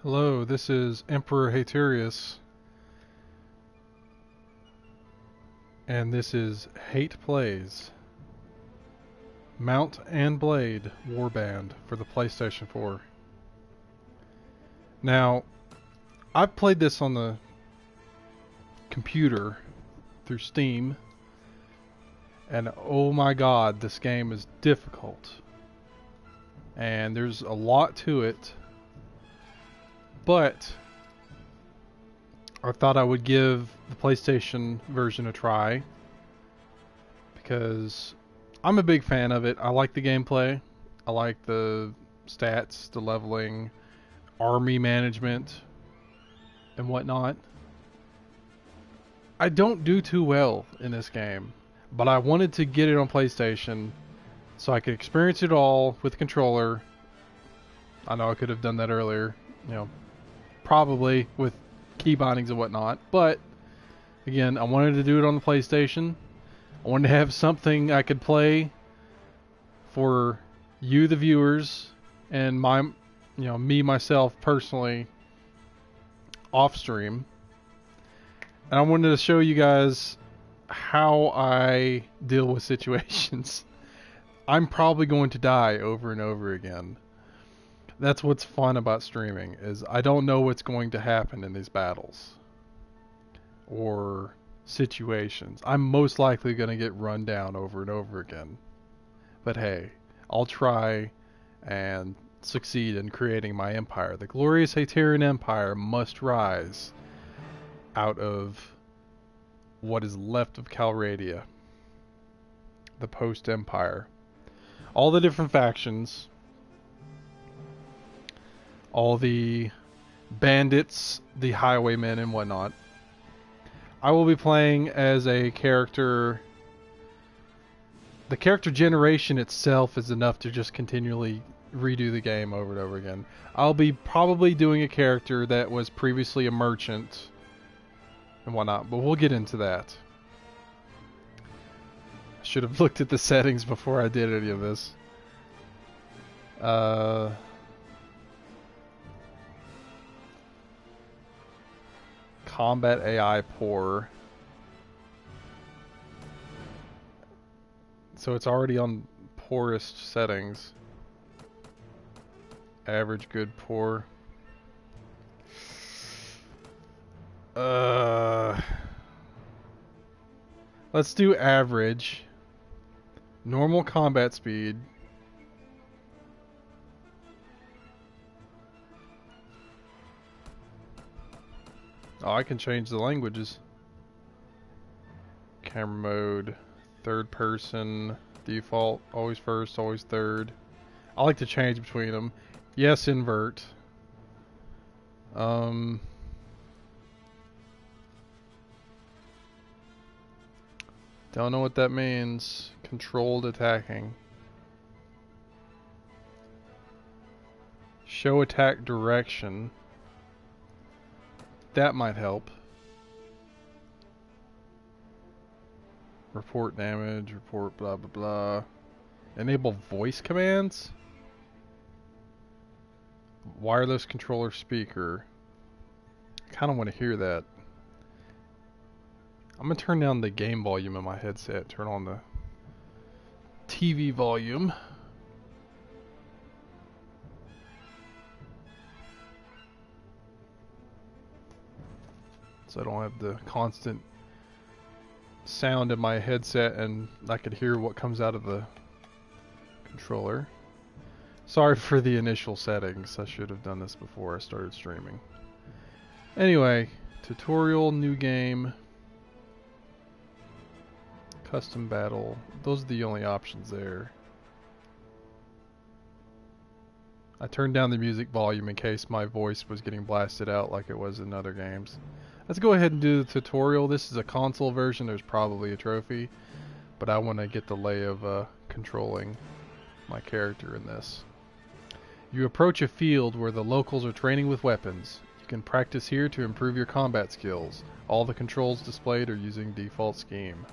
Hello, this is Emperor Haterius, and this is Hate Plays Mount and Blade Warband for the PlayStation 4. Now, I've played this on the computer through Steam, and oh my god, this game is difficult. And there's a lot to it, but I thought I would give the PlayStation version a try because I'm a big fan of it. I like the gameplay. I like the stats, the leveling, army management, and whatnot. I don't do too well in this game, but I wanted to get it on PlayStation so I could experience it all with the controller. I know I could have done that earlier, probably with key bindings and whatnot, but again, I wanted to do it on the PlayStation. I wanted to have something I could play for you, the viewers, and me myself personally off stream. And I wanted to show you guys how I deal with situations. I'm probably going to die over and over again. That's what's fun about streaming, is I don't know what's going to happen in these battles or situations. I'm most likely going to get run down over and over again. But hey, I'll try and succeed in creating my empire. The glorious Haterian Empire must rise out of what is left of Calradia, the post-empire. All the different factions, all the bandits, the highwaymen and whatnot. I will be playing as a character. The character generation itself is enough to just continually redo the game over and over again. I'll be probably doing a character that was previously a merchant and whatnot, but we'll get into that. I should have looked at the settings before I did any of this. Combat AI poor. So it's already on poorest settings. Average, good, poor. Let's do average. Normal combat speed. Oh, I can change the languages. Camera mode. Third person. Default. Always first, always third. I like to change between them. Yes, invert. Don't know what that means. Controlled attacking. Show attack direction. That might help. Report damage, report blah blah blah. Enable voice commands? Wireless controller speaker. I kind of want to hear that. I'm going to turn down the game volume in my headset. Turn on the TV volume. So I don't have the constant sound in my headset and I could hear what comes out of the controller. Sorry for the initial settings. I should have done this before I started streaming. Anyway, tutorial, new game, custom battle. Those are the only options there. I turned down the music volume in case my voice was getting blasted out like it was in other games. Let's go ahead and do the tutorial. This is a console version. There's probably a trophy, but I want to get the lay of controlling my character in this. You approach a field where the locals are training with weapons. You can practice here to improve your combat skills. All the controls displayed are using default scheme.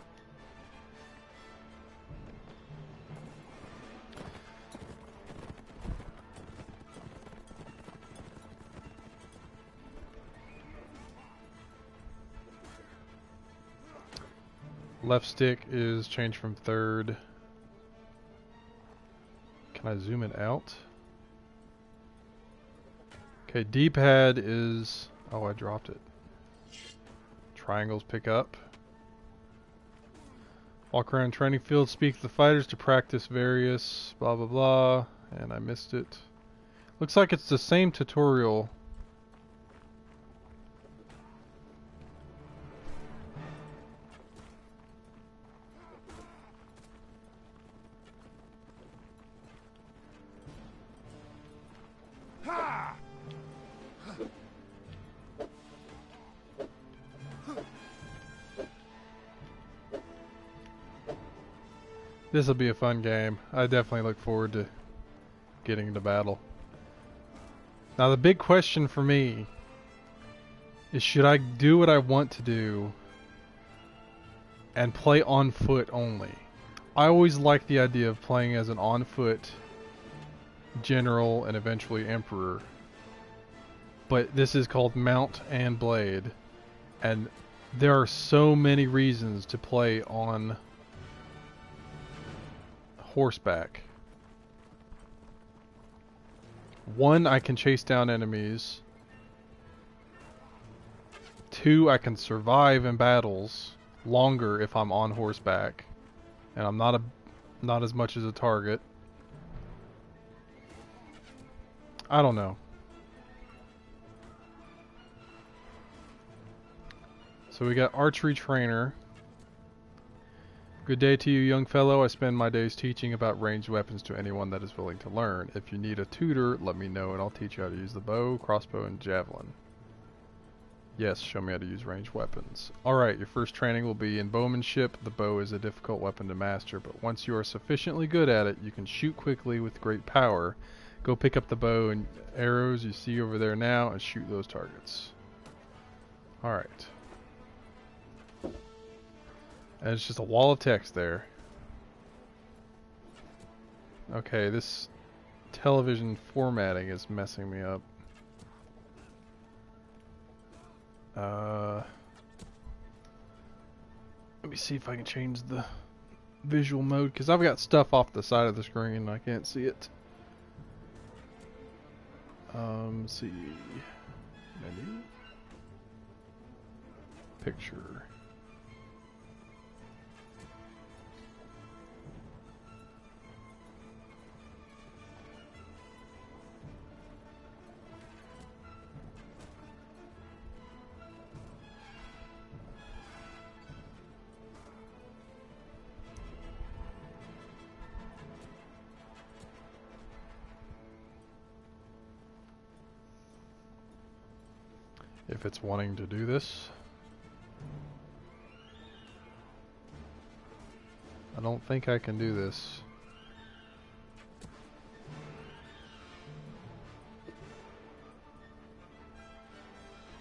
Left stick is changed from third. Can I zoom it out? Okay, D-pad is... Oh, I dropped it. Triangles pick up. Walk around training field, speak to the fighters to practice various blah blah blah. And I missed it. Looks like it's the same tutorial. This will be a fun game. I definitely look forward to getting into battle. Now the big question for me is, should I do what I want to do and play on foot only? I always like the idea of playing as an on foot general and eventually emperor. But this is called Mount and Blade, and there are so many reasons to play on horseback. One, I can chase down enemies. Two, I can survive in battles longer if I'm on horseback, and I'm not as much as a target. I don't know. So we got archery trainer. Good day to you, young fellow. I spend my days teaching about ranged weapons to anyone that is willing to learn. If you need a tutor, let me know and I'll teach you how to use the bow, crossbow, and javelin. Yes, show me how to use ranged weapons. Alright, your first training will be in bowmanship. The bow is a difficult weapon to master, but once you are sufficiently good at it, you can shoot quickly with great power. Go pick up the bow and arrows you see over there now and shoot those targets. Alright. And it's just a wall of text there. Okay, this television formatting is messing me up. Let me see if I can change the visual mode, because I've got stuff off the side of the screen and I can't see it. Let's see. Menu. Picture. If it's wanting to do this. I don't think I can do this.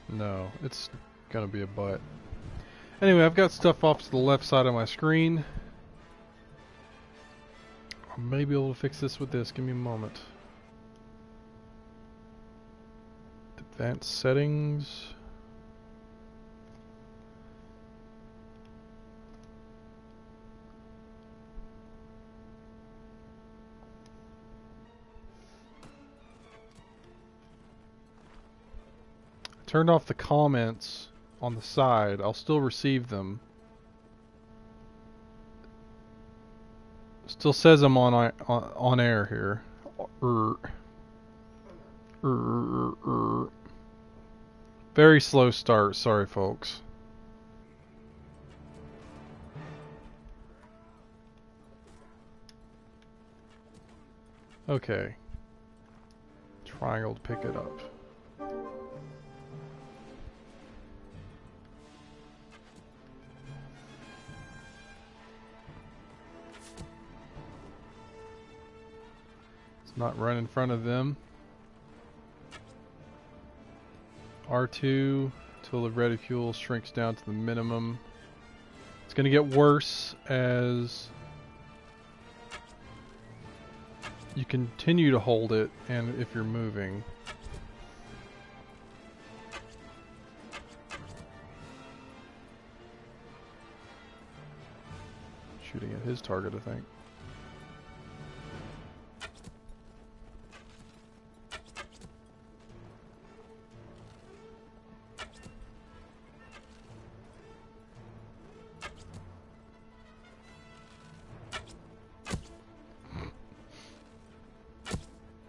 No, it's gonna be a butt. Anyway, I've got stuff off to the left side of my screen. I may be able to fix this with this. Give me a moment. Advanced settings. Turned off the comments on the side. I'll still receive them. Still says I'm on air here. Very slow start. Sorry, folks. Okay. Triangle to pick it up. It's not run in front of them. R2 till the reticule shrinks down to the minimum. It's going to get worse as you continue to hold it and if you're moving. shooting at his target, I think.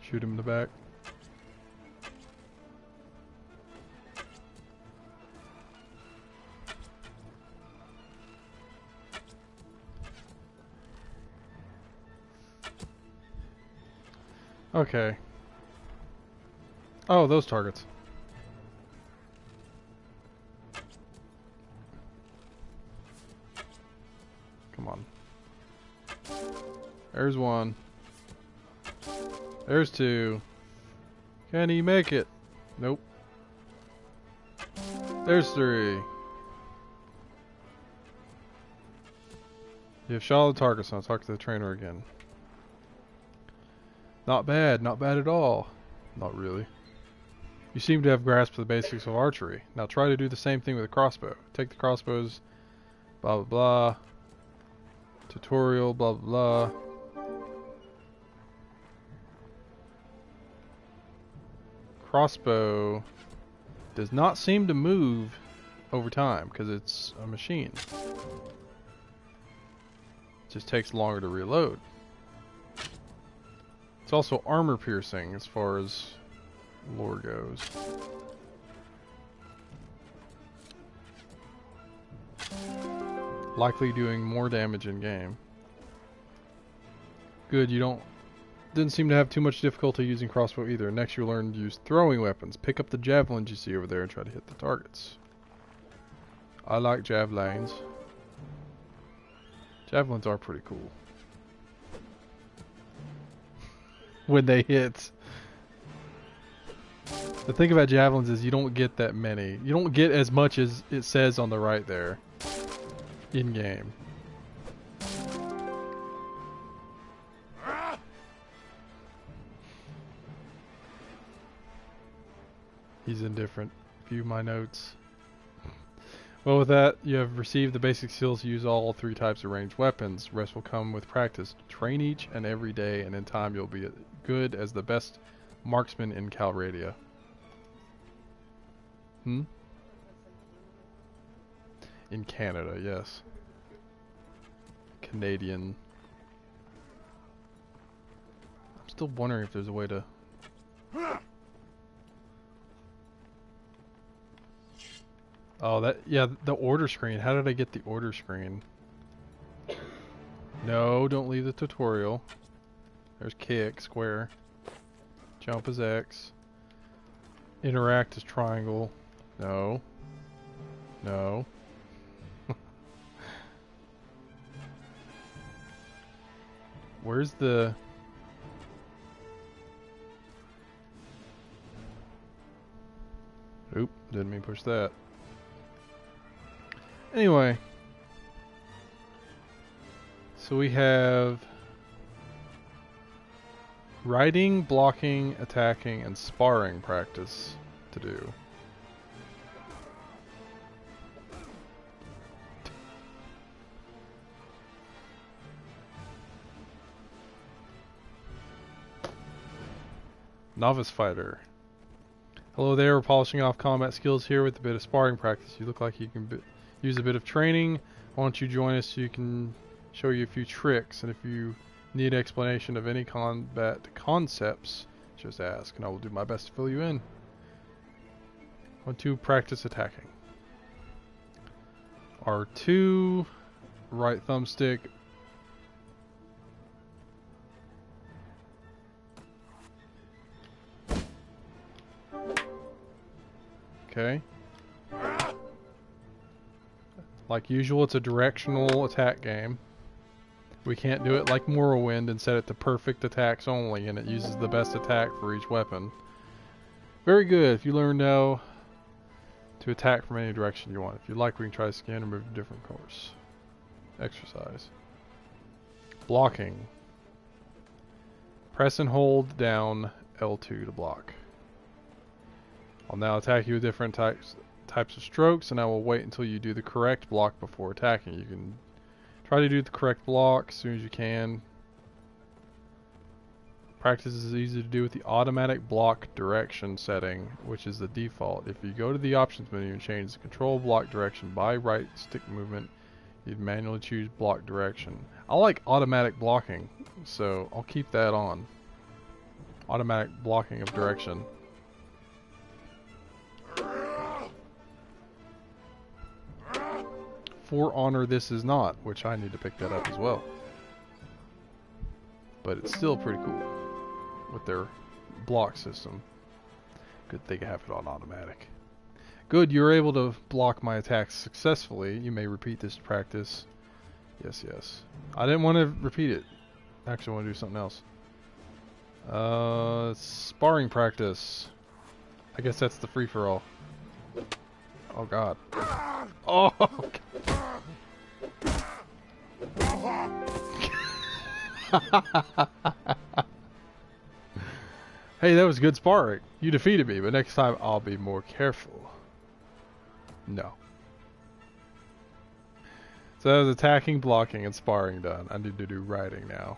Shoot him in the back. Okay. Oh, those targets. Come on. There's one. There's two. Can he make it? Nope. There's three. You have shot all the targets, and I'll talk to the trainer again. Not bad at all. Not really. You seem to have grasped the basics of archery. Now try to do the same thing with a crossbow. Take the crossbows, blah blah blah. Tutorial, blah blah blah. Crossbow does not seem to move over time because it's a machine. It just takes longer to reload. It's also armor piercing as far as lore goes. Likely doing more damage in game. Good, you didn't seem to have too much difficulty using crossbow either. Next you'll learn to use throwing weapons. Pick up the javelins you see over there and try to hit the targets. I like javelins. Javelins are pretty cool. When they hit. The thing about javelins is you don't get that many. You don't get as much as it says on the right there. In game. He's indifferent. View my notes. Well, with that, you have received the basic skills to use all three types of ranged weapons. Rest will come with practice. Train each and every day, and in time you'll be good as the best marksman in Calradia. In Canada, yes. Canadian. I'm still wondering if there's a way to... Oh, yeah, the order screen. How did I get the order screen? No, don't leave the tutorial. There's kick, square. Jump is X. Interact is triangle. No. No. Where's the... Oop, didn't mean push that. Anyway. So we have... riding, blocking, attacking, and sparring practice to do. Novice fighter. Hello there, we're polishing off combat skills here with a bit of sparring practice. You look like you can use a bit of training. Why don't you join us so you can show you a few tricks, and if you need explanation of any combat concepts, just ask and I will do my best to fill you in. Want to practice attacking. R2, right thumbstick. Okay. Like usual, it's a directional attack game. We can't do it like Morrowind and set it to perfect attacks only, and it uses the best attack for each weapon. Very good. If you learn now to attack from any direction you want. If you like, we can try to scan or move to different course. Exercise. Blocking. Press and hold down L2 to block. I'll now attack you with different types of strokes, and I will wait until you do the correct block before attacking. You can Try to do the correct block as soon as you can. Practice is easy to do with the automatic block direction setting, which is the default. If you go to the options menu and change the control block direction by right stick movement, you'd manually choose block direction. I like automatic blocking, so I'll keep that on. Automatic blocking of direction. For Honor this is not, which I need to pick that up as well. But it's still pretty cool with their block system. Good thing I have it on automatic. Good, you're able to block my attacks successfully. You may repeat this to practice. Yes, yes. I didn't want to repeat it. Actually, I want to do something else. Sparring practice. I guess that's the free-for-all. Oh god. Oh! Hey, that was good sparring. You defeated me, but next time I'll be more careful. No. So that was attacking, blocking, and sparring done. I need to do riding now.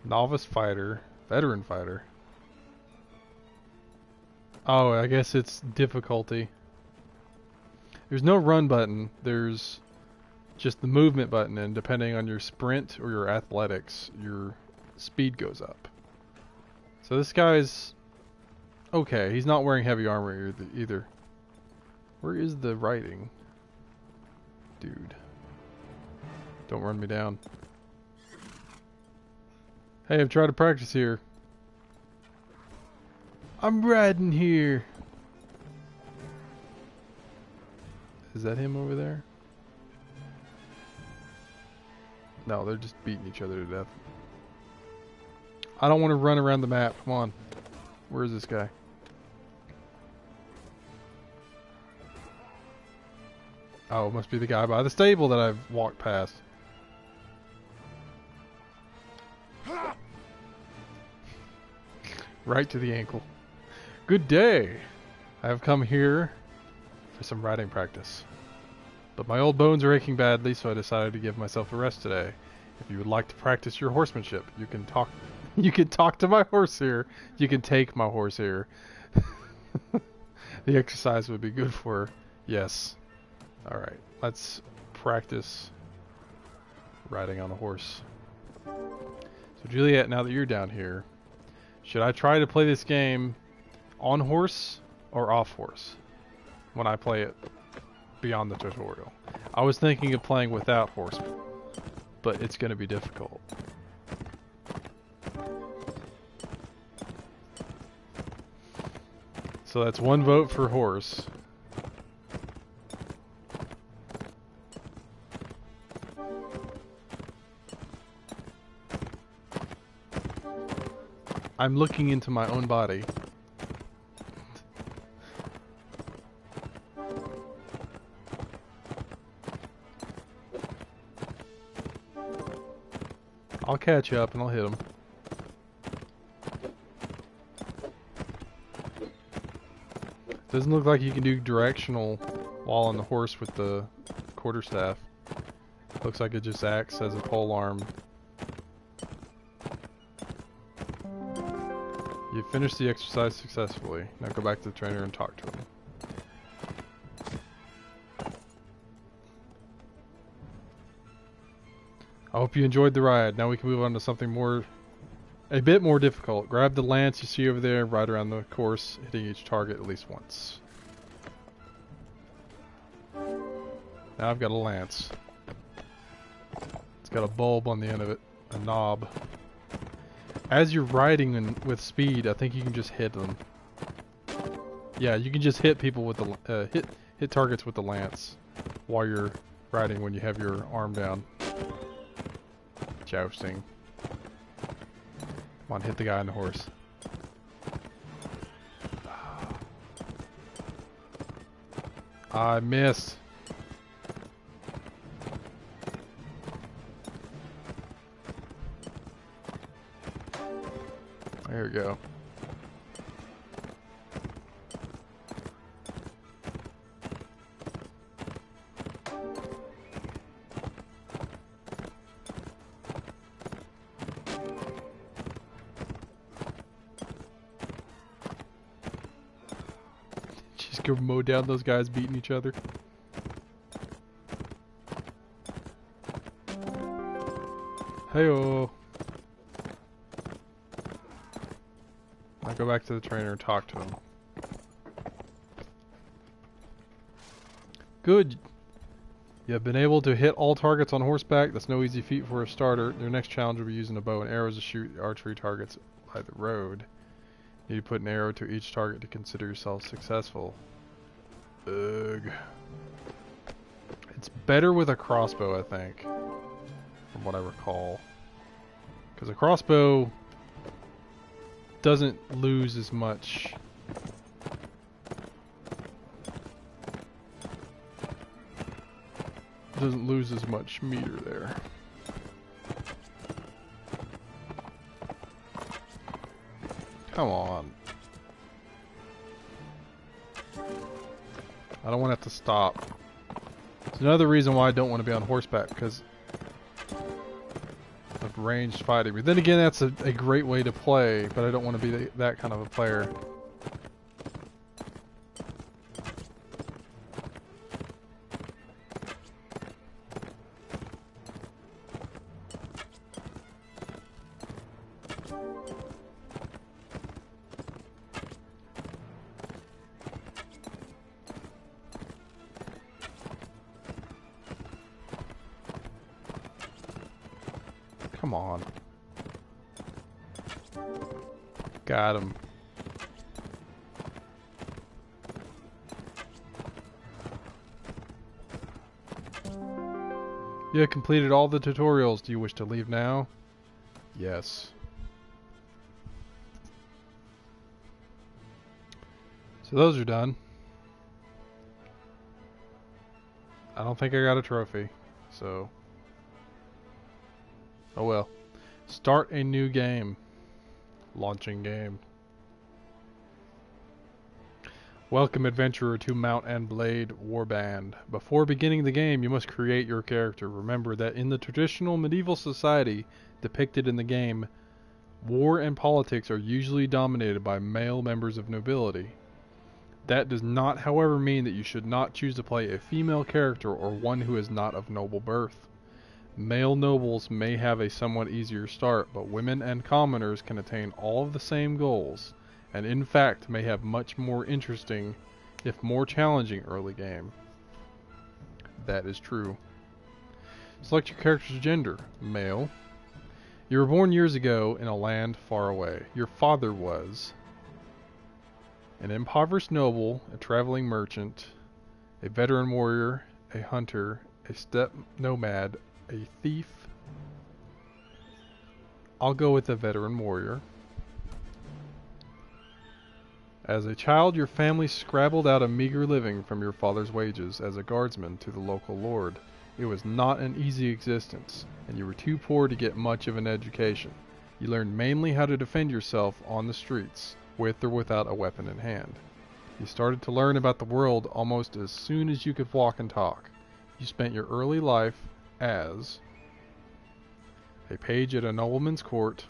Novice fighter, veteran fighter. Oh, I guess it's difficulty. There's no run button. There's just the movement button, and depending on your sprint or your athletics, your speed goes up. So this guy's okay. He's not wearing heavy armor either. Where is the writing? Dude. Don't run me down. Hey, I've tried to practice here. I'm riding here. Is that him over there? No, they're just beating each other to death. I don't want to run around the map. Come on. Where is this guy? Oh, it must be the guy by the stable that I've walked past. Right to the ankle. Good day. I have come here for some riding practice. But my old bones are aching badly, so I decided to give myself a rest today. If you would like to practice your horsemanship, you can talk to my horse here. You can take my horse here. The exercise would be good for her. Yes. Alright, let's practice riding on a horse. So Juliet, now that you're down here, should I try to play this game on horse or off horse when I play it beyond the tutorial? I was thinking of playing without horse, but it's going to be difficult. So that's one vote for horse. I'm looking into my own body. I'll catch up and I'll hit him. Doesn't look like you can do directional while on the horse with the quarterstaff. Looks like it just acts as a pole arm. You finished the exercise successfully. Now go back to the trainer and talk to him. I hope you enjoyed the ride. Now we can move on to something a bit more difficult. Grab the lance you see over there, ride around the course, hitting each target at least once. Now I've got a lance. It's got a bulb on the end of it, a knob. As you're riding with speed, I think you can just hit them. Yeah, you can just hit people with the hit targets with the lance while you're riding when you have your arm down. Jousting. Come on, hit the guy on the horse. I missed. There we go. Just go mow down those guys beating each other. Hey-oh. I'll go back to the trainer and talk to him. Good. You have been able to hit all targets on horseback. That's no easy feat for a starter. Your next challenge will be using a bow and arrows to shoot archery targets by the road. You need to put an arrow to each target to consider yourself successful. Ugh. It's better with a crossbow, I think, from what I recall. Because a crossbow doesn't lose as much. Doesn't lose as much meter there. Come on. I don't want to have to stop. It's another reason why I don't want to be on horseback, because of ranged fighting. But then again, that's a great way to play, but I don't want to be that kind of a player. Come on. Got him. You have completed all the tutorials. Do you wish to leave now? Yes. So those are done. I don't think I got a trophy, so... Oh well. Start a new game. Launching game. Welcome, adventurer, to Mount and Blade Warband. Before beginning the game, you must create your character. Remember that in the traditional medieval society depicted in the game, war and politics are usually dominated by male members of nobility. That does not, however, mean that you should not choose to play a female character or one who is not of noble birth. Male nobles may have a somewhat easier start, but women and commoners can attain all of the same goals, and in fact may have much more interesting, if more challenging, early game. That is true. Select your character's gender. Male. You were born years ago in a land far away. Your father was an impoverished noble, a traveling merchant, a veteran warrior, a hunter, a steppe nomad, a thief. I'll go with a veteran warrior. As a child, your family scrabbled out a meager living from your father's wages as a guardsman to the local lord. It was not an easy existence, and you were too poor to get much of an education. You learned mainly how to defend yourself on the streets, with or without a weapon in hand. You started to learn about the world almost as soon as you could walk and talk. You spent your early life as a page at a nobleman's court,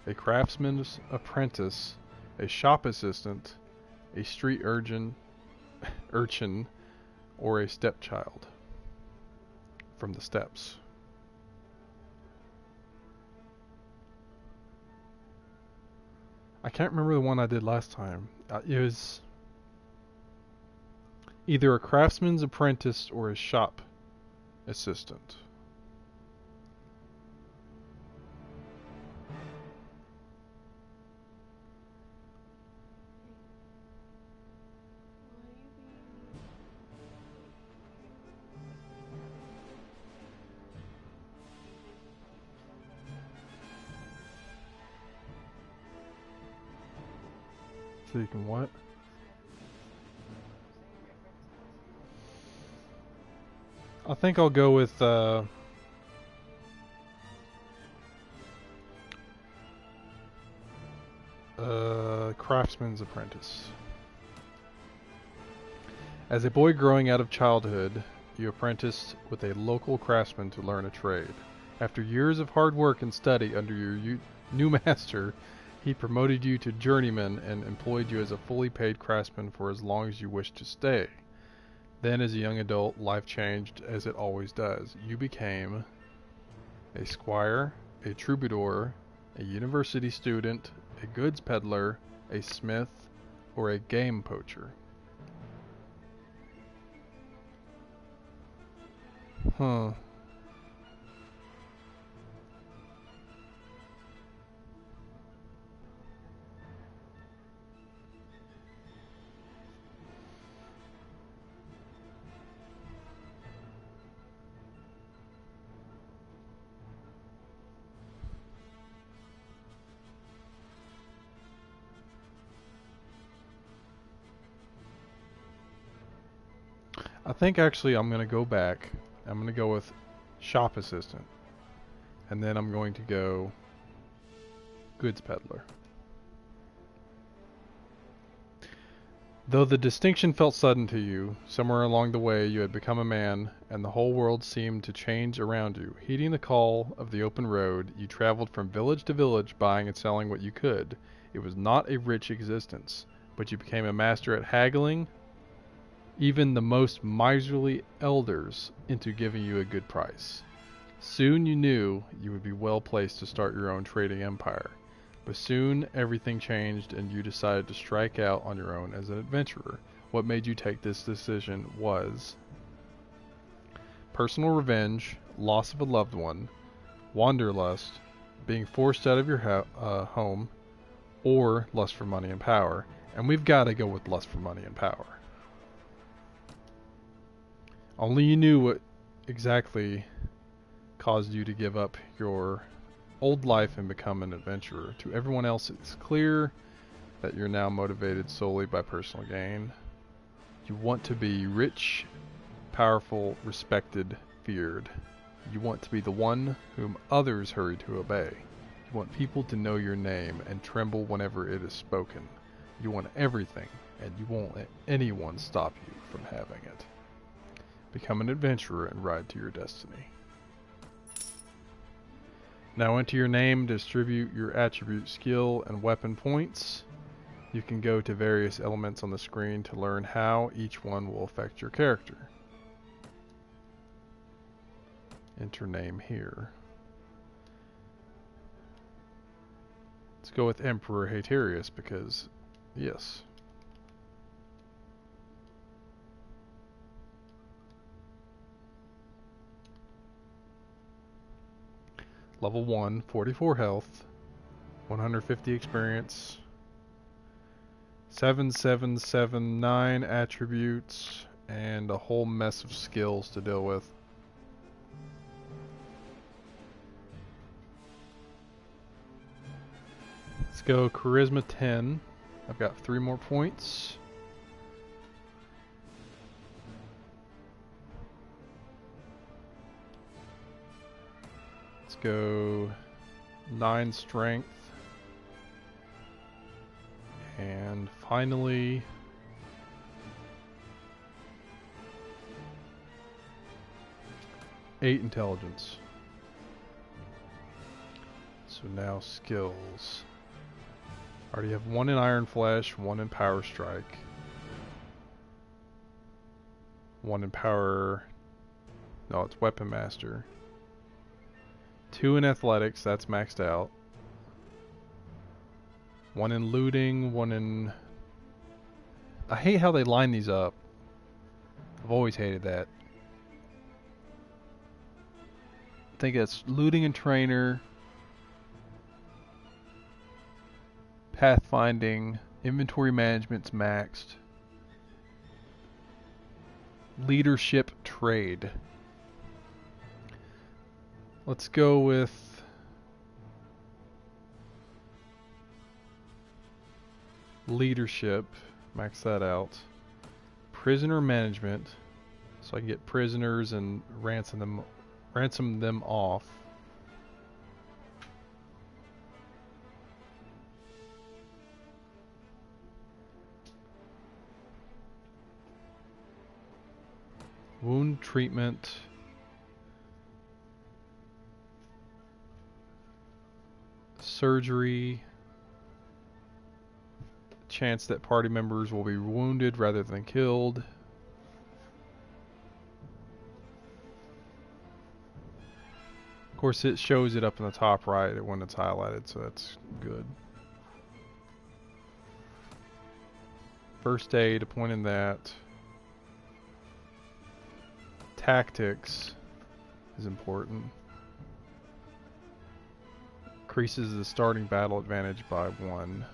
a craftsman's apprentice, a shop assistant, a street urchin, or a stepchild from the steppes. I can't remember the one I did last time. It was either a craftsman's apprentice or a shop assistant. So you can what? I think I'll go with craftsman's apprentice. As a boy growing out of childhood, you apprenticed with a local craftsman to learn a trade. After years of hard work and study under your new master, He promoted you to journeyman and employed you as a fully paid craftsman for as long as you wished to stay. Then, as a young adult, life changed as it always does. You became a squire, a troubadour, a university student, a goods peddler, a smith, or a game poacher. Huh. I think actually I'm going to go back. I'm going to go with shop assistant. And then I'm going to go goods peddler. Though the distinction felt sudden to you, somewhere along the way you had become a man, and the whole world seemed to change around you. Heeding the call of the open road, you traveled from village to village, buying and selling what you could. It was not a rich existence, but you became a master at haggling even the most miserly elders into giving you a good price. Soon you knew you would be well placed to start your own trading empire. But soon everything changed and you decided to strike out on your own as an adventurer. What made you take this decision was personal revenge, loss of a loved one, wanderlust, being forced out of your home, or lust for money and power. And we've got to go with lust for money and power. Only you knew what exactly caused you to give up your old life and become an adventurer. To everyone else, it's clear that you're now motivated solely by personal gain. You want to be rich, powerful, respected, feared. You want to be the one whom others hurry to obey. You want people to know your name and tremble whenever it is spoken. You want everything, and you won't let anyone stop you from having it. Become an adventurer and ride to your destiny. Now enter your name, distribute your attribute, skill, and weapon points. You can go to various elements on the screen to learn how each one will affect your character. Enter name here. Let's go with Emperor Haterius because, yes. Level 1, 44 health, 150 experience, 7779 attributes, and a whole mess of skills to deal with. Let's go Charisma 10. I've got 3 more points. Let's go 9 strength. And finally, eight intelligence. So now skills. I already have 1 in Iron Flesh, 1 in Power Strike, 1 in Power. No, it's Weapon Master. 2 in Athletics, that's maxed out. 1 in Looting, 1 in... I hate how they line these up. I've always hated that. I think it's Looting and Trainer, Pathfinding, Inventory Management's maxed, Leadership Trade. Let's go with Leadership, max that out. Prisoner Management, so I can get prisoners and ransom them off. Wound Treatment. Surgery. chance that party members will be wounded rather than killed. Of course, it shows it up in the top right when it's highlighted, so that's good. First aid, a point in that. Tactics is important. Increases the starting battle advantage by 1.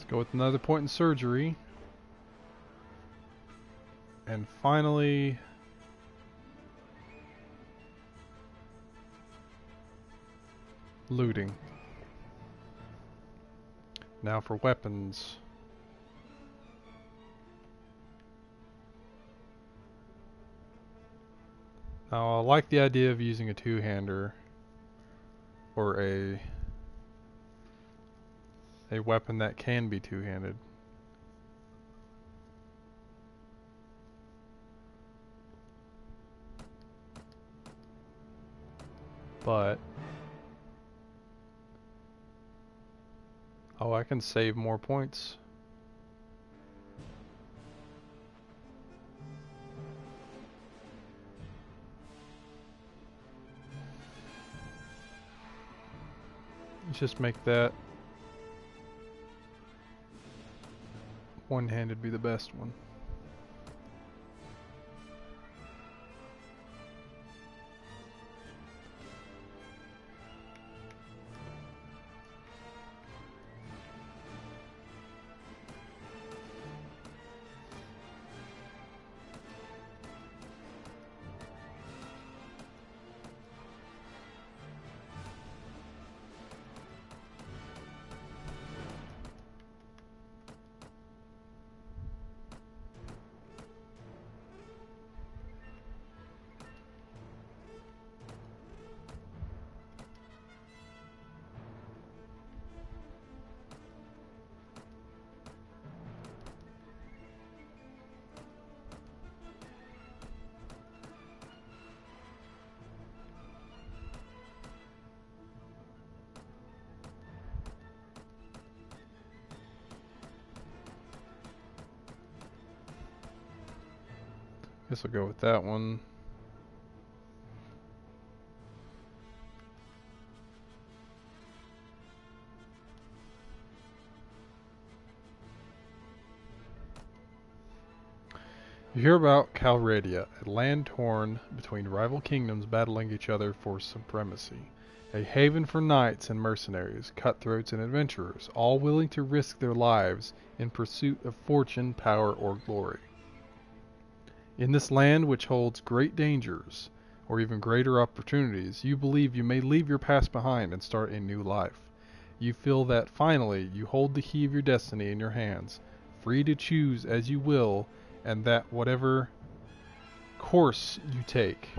Go with another point in surgery. And finally, looting. Now for weapons. Now I like the idea of using a two-hander or a weapon that can be two-handed. But oh, I can save more points. Let's just make that one-handed be the best one. Guess I'll go with that one. You hear about Calradia, a land torn between rival kingdoms battling each other for supremacy. A haven for knights and mercenaries, cutthroats and adventurers, all willing to risk their lives in pursuit of fortune, power, or glory. In this land which holds great dangers, or even greater opportunities, you believe you may leave your past behind and start a new life. You feel that finally you hold the key of your destiny in your hands, free to choose as you will, and that whatever course you take,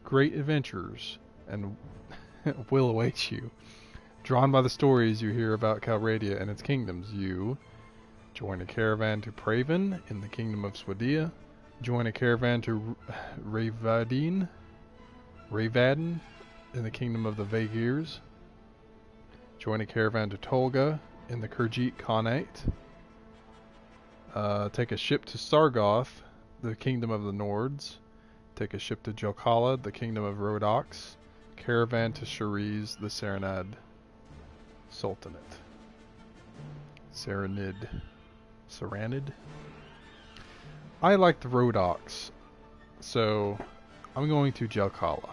great adventures and will await you. Drawn by the stories you hear about Calradia and its kingdoms, you join a caravan to Praven in the kingdom of Swadia, join a caravan to Ravaden in the kingdom of the Vagirs, join a caravan to Tolga in the Khergit Khanate, take a ship to Sargoth, the kingdom of the Nords, take a ship to Jokala, the kingdom of Rhodox, caravan to Shariz, the Serenad Sultanate. Serenid? I like the Rhodox, so I'm going to Jokala.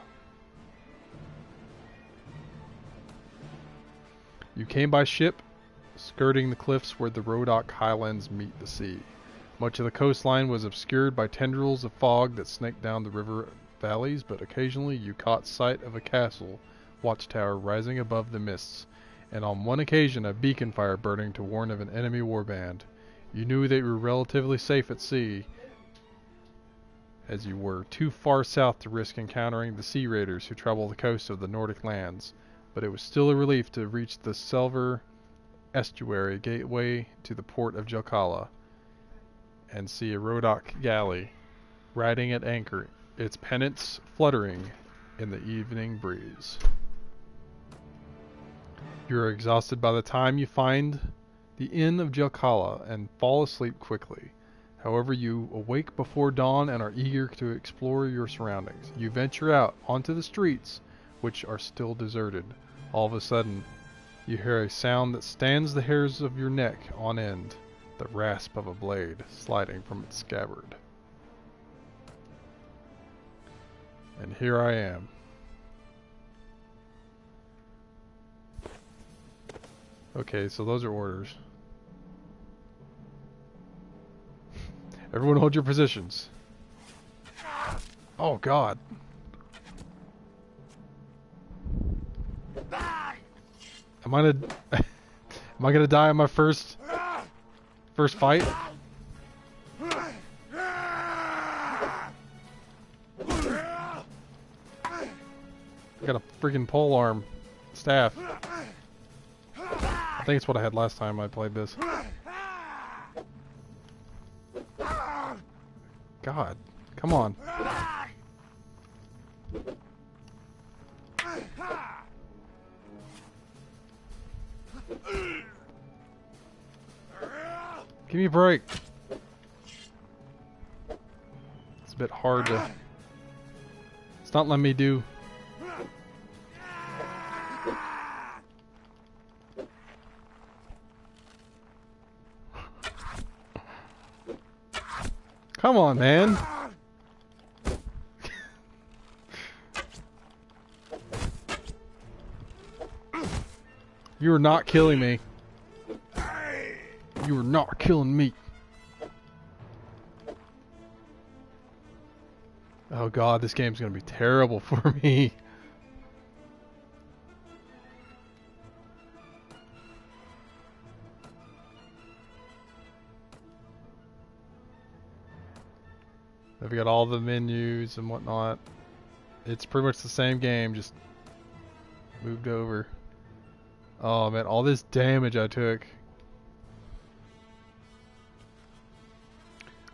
You came by ship, skirting the cliffs where the Rhodoc highlands meet the sea. Much of the coastline was obscured by tendrils of fog that snaked down the river valleys, but occasionally you caught sight of a castle watchtower rising above the mists, and on one occasion a beacon fire burning to warn of an enemy warband. You knew that you were relatively safe at sea, as you were too far south to risk encountering the sea raiders who trouble the coast of the Nordic lands, but it was still a relief to reach the Selver estuary gateway to the port of Jalkala and see a Rhodoc galley riding at anchor, its pennants fluttering in the evening breeze. You are exhausted by the time you find the inn of Jalkala and fall asleep quickly. However, you awake before dawn and are eager to explore your surroundings. You venture out onto the streets, which are still deserted. All of a sudden, you hear a sound that stands the hairs of your neck on end, the rasp of a blade sliding from its scabbard. And here I am. Okay, so those are orders. Everyone hold your positions. Oh God. Am I gonna die in my first fight? I got a freaking polearm staff. I think it's what I had last time I played this. God, come on. Give me a break. It's a bit hard to... It's not letting me do... Come on, man. You are not killing me. You are not killing me. Oh God, this game's gonna be terrible for me. I've got all the menus and whatnot. It's pretty much the same game, just moved over. Oh man, all this damage I took.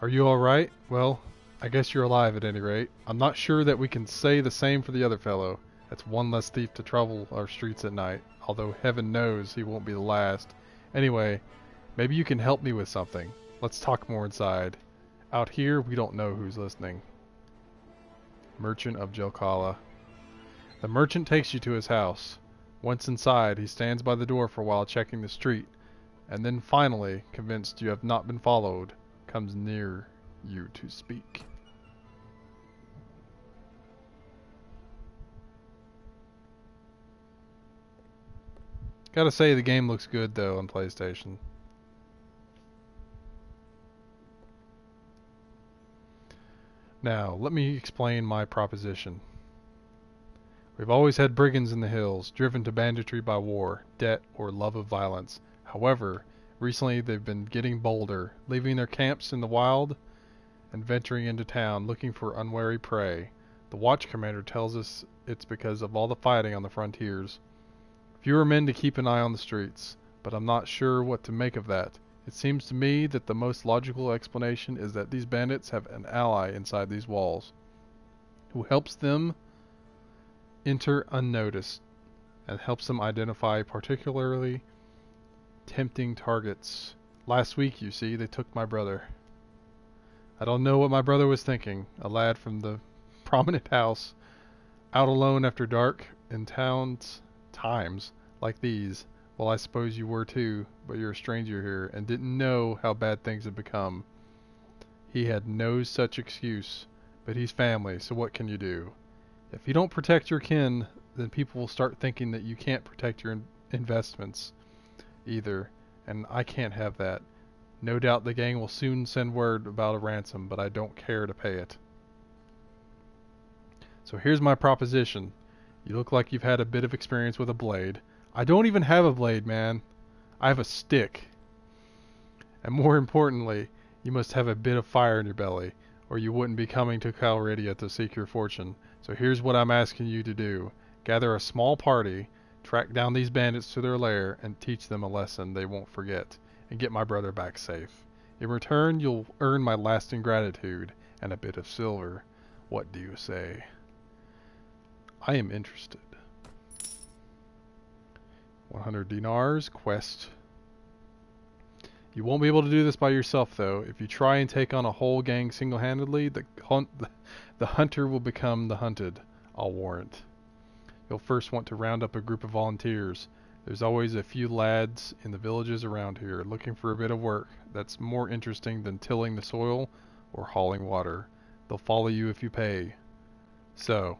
Are you alright? Well, I guess you're alive at any rate. I'm not sure that we can say the same for the other fellow. That's one less thief to trouble our streets at night, although heaven knows he won't be the last. Anyway, maybe you can help me with something. Let's talk more inside. Out here, we don't know who's listening. Merchant of Jalkala. The merchant takes you to his house. Once inside, he stands by the door for a while checking the street, and then finally, convinced you have not been followed, comes near you to speak. Gotta say, the game looks good though on PlayStation. Now, let me explain my proposition. We've always had brigands in the hills, driven to banditry by war, debt, or love of violence. However, recently they've been getting bolder, leaving their camps in the wild and venturing into town looking for unwary prey. The watch commander tells us it's because of all the fighting on the frontiers. Fewer men to keep an eye on the streets, but I'm not sure what to make of that. It seems to me that the most logical explanation is that these bandits have an ally inside these walls, who helps them enter unnoticed, and helps them identify particularly tempting targets. Last week, you see, they took my brother. I don't know what my brother was thinking, a lad from the prominent house, out alone after dark, in times like these. Well, I suppose you were too, but you're a stranger here, and didn't know how bad things had become. He had no such excuse, but he's family, so what can you do? If you don't protect your kin, then people will start thinking that you can't protect your investments either, and I can't have that. No doubt the gang will soon send word about a ransom, but I don't care to pay it. So here's my proposition. You look like you've had a bit of experience with a blade. I don't even have a blade, man. I have a stick. And more importantly, you must have a bit of fire in your belly, or you wouldn't be coming to Calridia to seek your fortune. So here's what I'm asking you to do. Gather a small party, track down these bandits to their lair, and teach them a lesson they won't forget, and get my brother back safe. In return, you'll earn my lasting gratitude and a bit of silver. What do you say? I am interested. 100 dinars, quest. You won't be able to do this by yourself, though. If you try and take on a whole gang single-handedly, the hunter will become the hunted, I'll warrant. You'll first want to round up a group of volunteers. There's always a few lads in the villages around here looking for a bit of work that's more interesting than tilling the soil or hauling water. They'll follow you if you pay. So,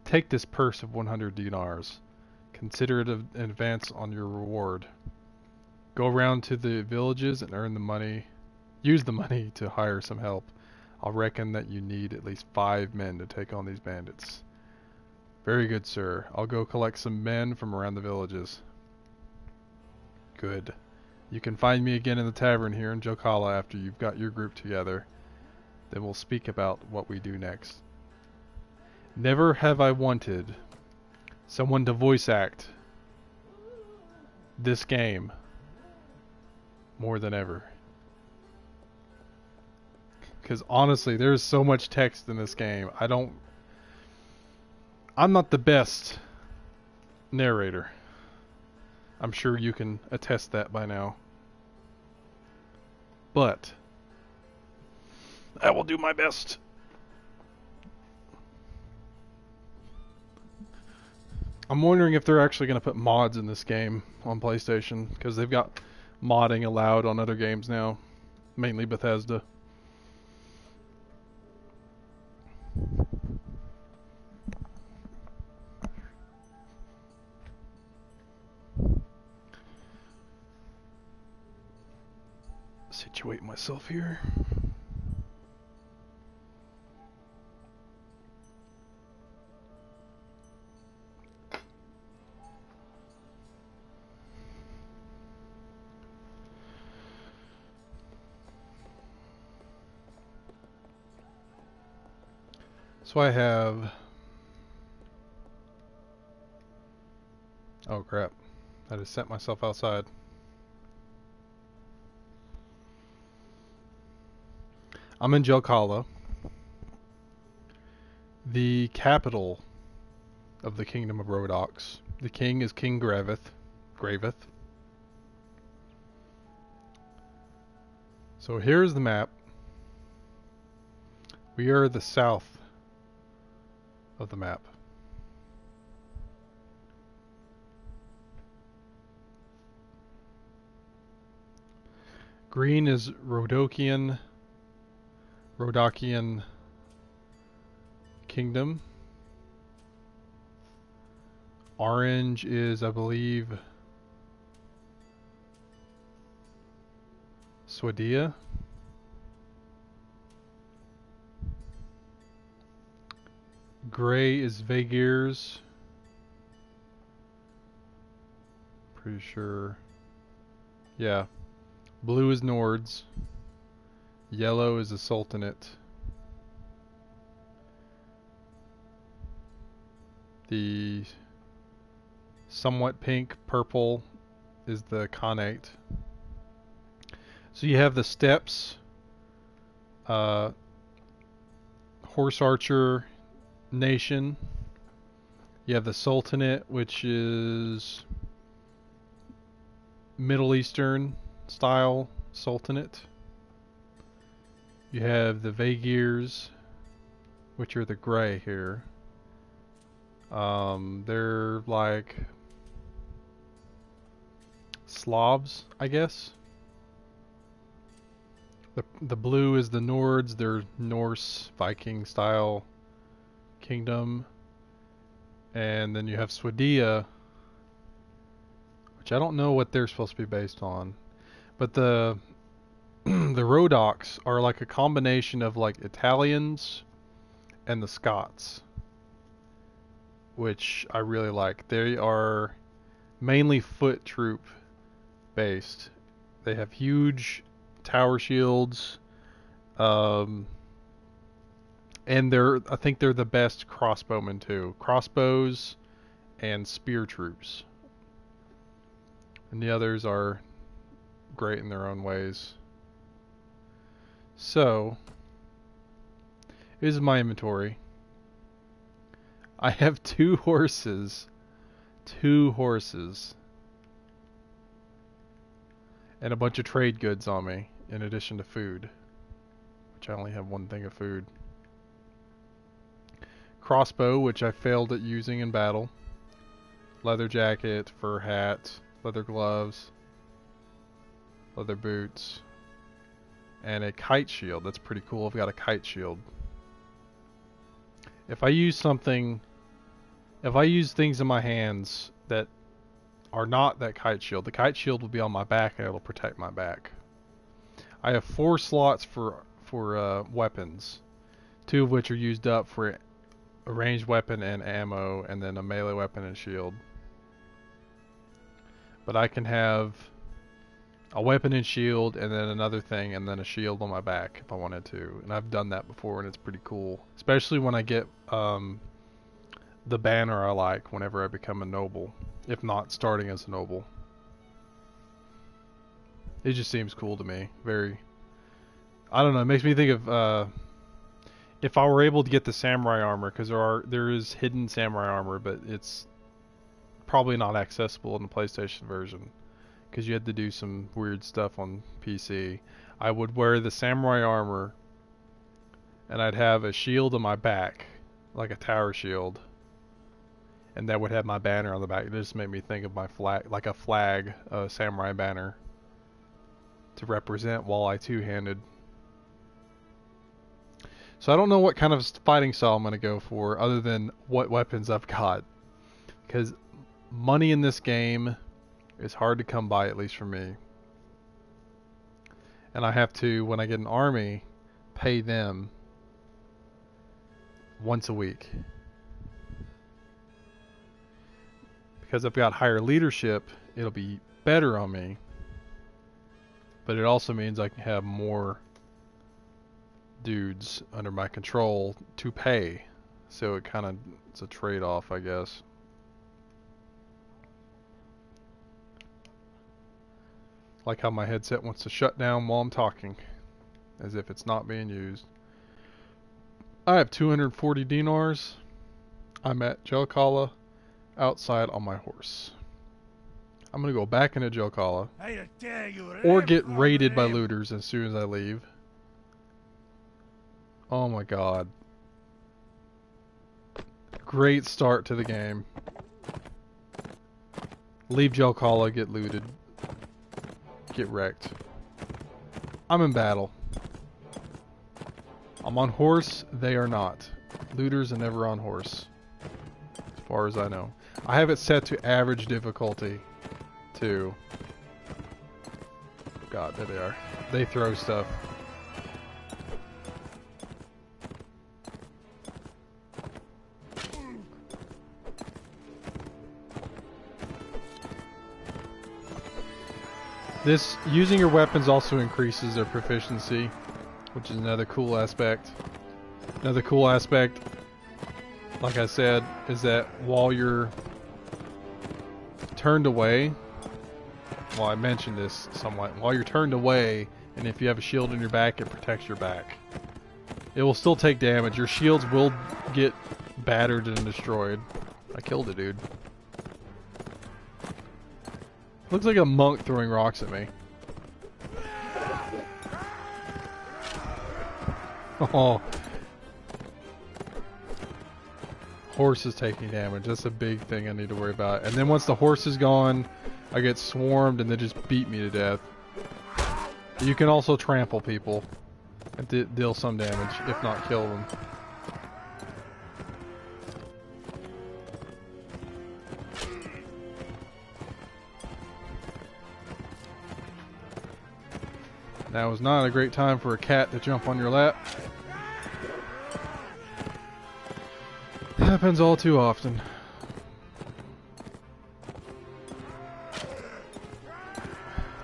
take this purse of 100 dinars. Consider it an advance on your reward. Go around to the villages and earn the money. Use the money to hire some help. I'll reckon that you need at least 5 men to take on these bandits. Very good, sir. I'll go collect some men from around the villages. Good. You can find me again in the tavern here in Jokala after you've got your group together. Then we'll speak about what we do next. Never have I wanted someone to voice act this game more than ever. Because honestly, there's so much text in this game. I'm not the best narrator. I'm sure you can attest that by now. But I will do my best. I'm wondering if they're actually going to put mods in this game on PlayStation, because they've got modding allowed on other games now, mainly Bethesda. Situate myself here. So I have... Oh crap. I just sent myself outside. I'm in Jelkala, the capital of the Kingdom of Rhodox. The king is King Graveth. So here's the map. We are the south of the map. Green is Rhodokian Kingdom. Orange is, I believe, Swadia. Gray is Vagirs. Pretty sure. Yeah. Blue is Nords. Yellow is the Sultanate. The somewhat pink purple is the Khanate. So you have the steppes, horse archer nation. You have the Sultanate, which is Middle Eastern style Sultanate. You have the Vagirs, which are the gray here. They're like Slavs, I guess. The blue is the Nords. They're Norse Viking style kingdom. And then you have Swadia, which I don't know what they're supposed to be based on. But the the Rhodoks are like a combination of like Italians and the Scots. which I really like. They are mainly foot troop based. They have huge tower shields, and I think they're the best crossbowmen too. Crossbows and spear troops. And the others are great in their own ways. So, here's my inventory. I have 2 horses. 2 horses. And a bunch of trade goods on me, in addition to food. Which I only have 1 thing of food. Crossbow, which I failed at using in battle. Leather jacket, fur hat, leather gloves, leather boots, and a kite shield. That's pretty cool. I've got a kite shield. If I use things in my hands that are not that kite shield, the kite shield will be on my back and it'll protect my back. I have 4 slots for weapons, 2 of which are used up for a ranged weapon and ammo, and then a melee weapon and shield. But I can have a weapon and shield, and then another thing, and then a shield on my back if I wanted to. And I've done that before, and it's pretty cool. Especially when I get the banner I like whenever I become a noble, if not starting as a noble. It just seems cool to me. Very, I don't know, it makes me think of if I were able to get the samurai armor, because there is hidden samurai armor, but it's probably not accessible in the PlayStation version, because you had to do some weird stuff on PC. I would wear the samurai armor, and I'd have a shield on my back, like a tower shield, and that would have my banner on the back. It just made me think of my flag, like a flag, a samurai banner, to represent Walleye two-handed. So I don't know what kind of fighting style I'm going to go for, other than what weapons I've got, because money in this game is hard to come by, at least for me. And I have to, when I get an army, pay them once a week. Because I've got higher leadership, it'll be better on me. But it also means I can have more dudes under my control to pay. So it's a trade-off, I guess. Like how my headset wants to shut down while I'm talking, as if it's not being used. I have 240 dinars. I'm at Jelkala, outside on my horse. I'm gonna go back into Jelkala, or get raided by looters as soon as I leave. Oh my god. Great start to the game. Leave Jelkala, get looted. Get wrecked. I'm in battle. I'm on horse, they are not. Looters are never on horse, as far as I know. I have it set to average difficulty, too. God, there they are. They throw stuff. This, using your weapons also increases their proficiency, which is another cool aspect. Another cool aspect, like I said, is that while you're turned away, well, I mentioned this somewhat, while you're turned away, and if you have a shield in your back, it protects your back. It will still take damage. Your shields will get battered and destroyed. I killed a dude. Looks like a monk throwing rocks at me. Oh. Horse is taking damage. That's a big thing I need to worry about. And then once the horse is gone, I get swarmed and they just beat me to death. You can also trample people and deal some damage, if not kill them. Now is not a great time for a cat to jump on your lap. Happens all too often.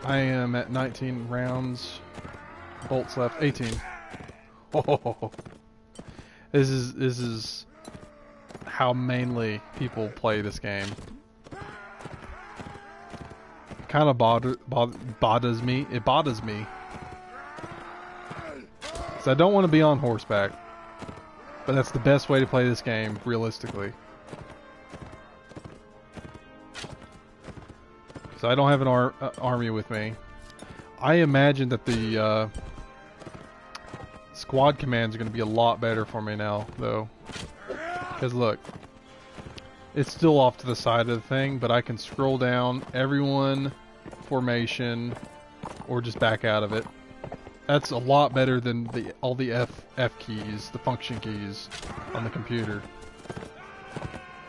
I am at 19 rounds. Bolts left. 18. Oh, this is how mainly people play this game. Kind of bothers me. It bothers me. So I don't want to be on horseback, but that's the best way to play this game realistically. So I don't have an army with me. I imagine that the squad commands are going to be a lot better for me now, though. Because look, it's still off to the side of the thing, but I can scroll down everyone, formation, or just back out of it. That's a lot better than all the F keys, the function keys on the computer.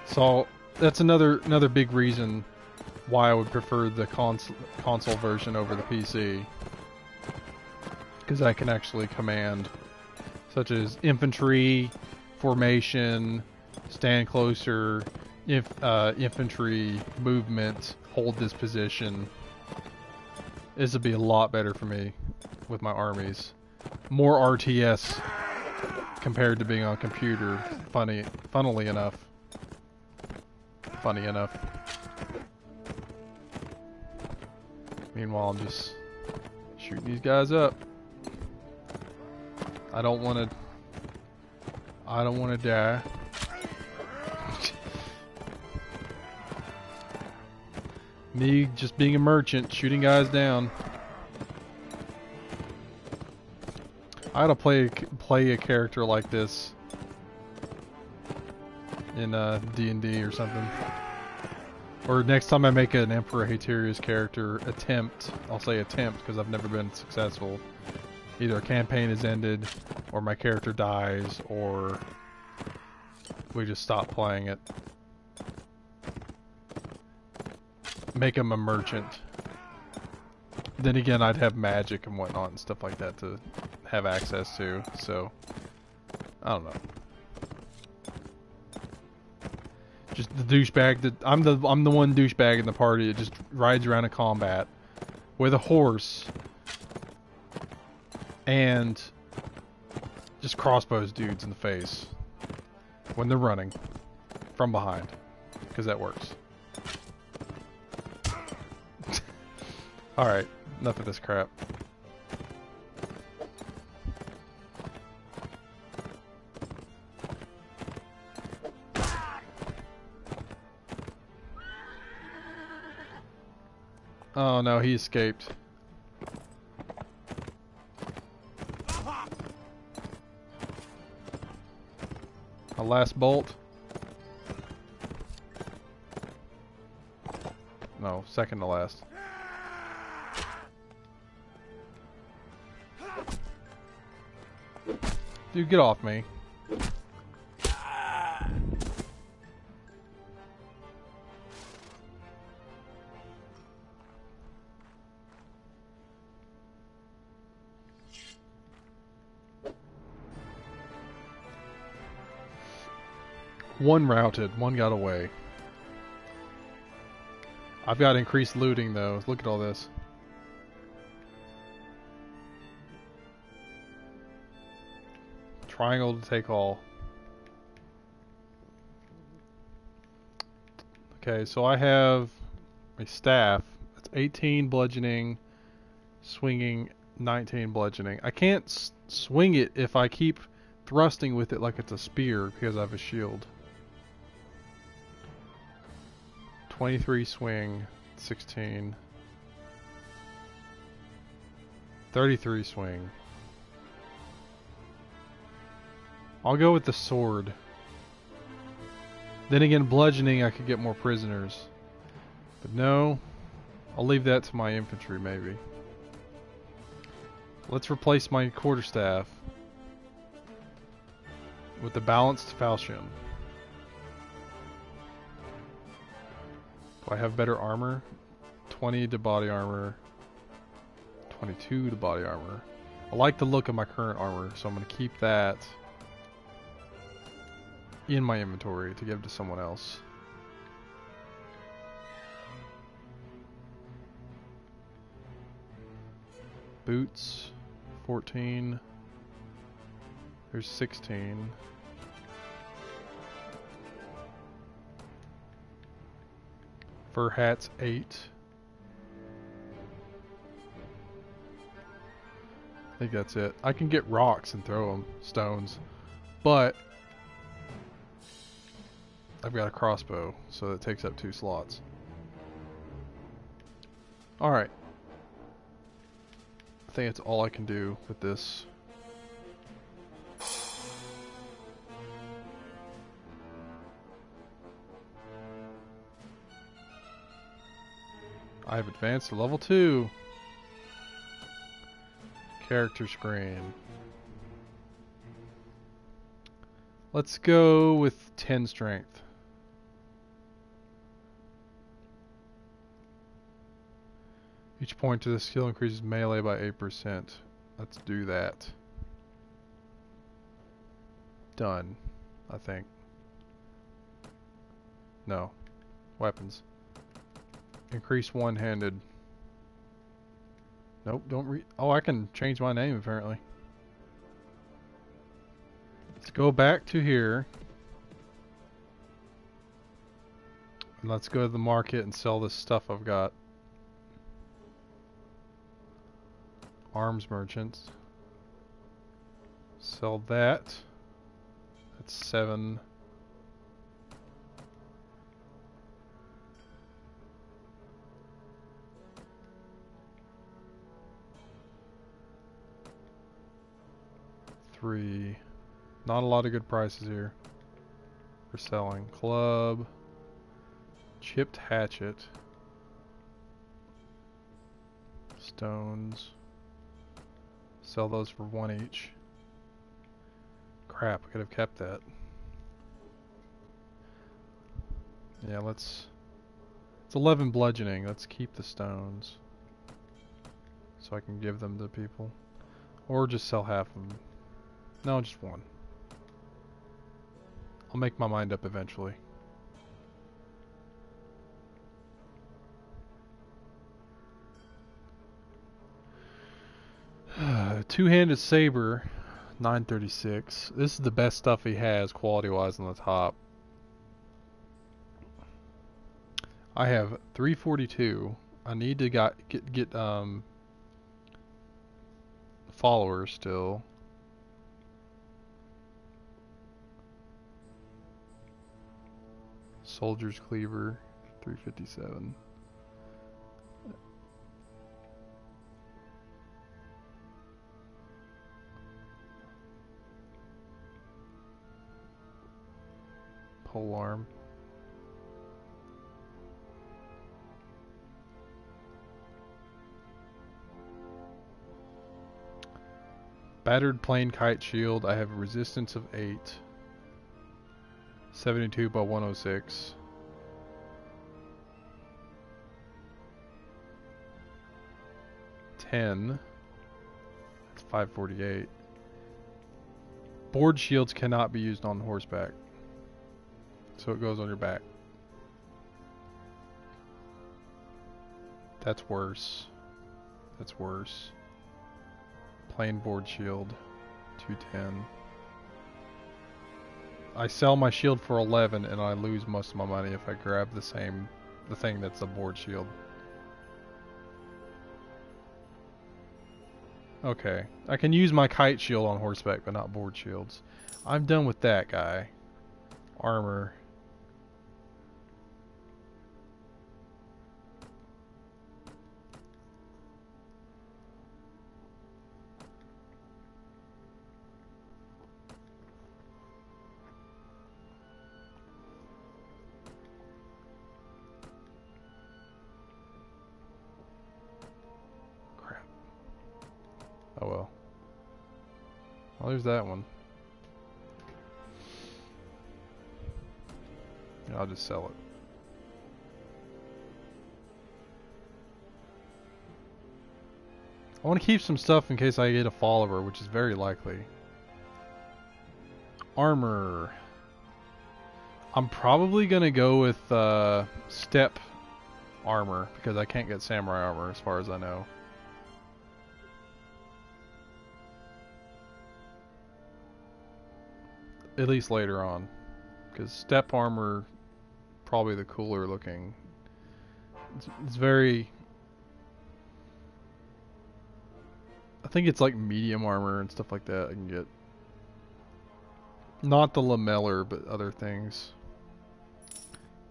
So that's another big reason why I would prefer the console version over the PC, because I can actually command, such as infantry, formation, stand closer, infantry, movement, hold this position. This would be a lot better for me with my armies. More RTS compared to being on computer, funnily enough. Funny enough. Meanwhile, I'm just shooting these guys up. I don't want to die. Me just being a merchant, shooting guys down. I gotta play a character like this in D&D or something. Or next time I make an Emperor Haterius character, I'll say attempt because I've never been successful. Either a campaign is ended, or my character dies, or we just stop playing it. Make him a merchant. Then again, I'd have magic and whatnot and stuff like that to have access to, so I don't know. Just the douchebag that I'm the one douchebag in the party that just rides around in combat with a horse and just crossbows dudes in the face when they're running from behind, because that works. Alright, enough of this crap. Oh no, he escaped. A last bolt. No, second to last. Dude, get off me. One routed, one got away. I've got increased looting though. Look at all this. Triangle to take all. Okay, so I have a staff. That's 18 bludgeoning, swinging, 19 bludgeoning. I can't swing it if I keep thrusting with it like it's a spear because I have a shield. 23 swing, 16. 33 swing. I'll go with the sword. Then again, bludgeoning, I could get more prisoners. But no, I'll leave that to my infantry maybe. Let's replace my quarterstaff with the balanced falchion. Do I have better armor? 20 to body armor, 22 to body armor. I like the look of my current armor, so I'm going to keep that in my inventory to give to someone else. Boots, 14. There's 16. Fur hats, 8. I think that's it. I can get rocks and throw them, stones, but I've got a crossbow, so that takes up 2 slots. Alright. I think that's all I can do with this. I have advanced to level 2. Character screen. Let's go with 10 strength. Each point to the skill increases melee by 8%. Let's do that. Done, I think. No. Weapons. Increase one-handed. Nope, don't oh, I can change my name apparently. Let's go back to here. And let's go to the market and sell this stuff I've got. Arms merchants. Sell that. That's 7. Three. Not a lot of good prices here for selling. Club. Chipped hatchet. Stones. Sell those for 1 each. Crap, I could have kept that. Yeah, it's 11 bludgeoning. Let's keep the stones. So I can give them to people. Or just sell half of them. No, just 1. I'll make my mind up eventually. Two-handed saber, 936. This is the best stuff he has quality-wise on the top. I have 342. I need to get followers still. Soldier's cleaver, 357. Polearm. Battered plain kite shield. I have a resistance of 8. 72 by 106. That's 548. Board shields cannot be used on horseback. So it goes on your back. That's worse. That's worse. Plain board shield, 210. I sell my shield for 11 and I lose most of my money if I grab the thing that's a board shield. Okay, I can use my kite shield on horseback but not board shields. I'm done with that guy. Armor. Oh well. Well, there's that one. Yeah, I'll just sell it. I want to keep some stuff in case I get a follower, which is very likely. Armor. I'm probably going to go with step armor because I can't get samurai armor as far as I know. at least later on, because step armor probably the cooler looking. It's very. I think it's like medium armor and stuff like that I can get. Not the lamellar, but other things.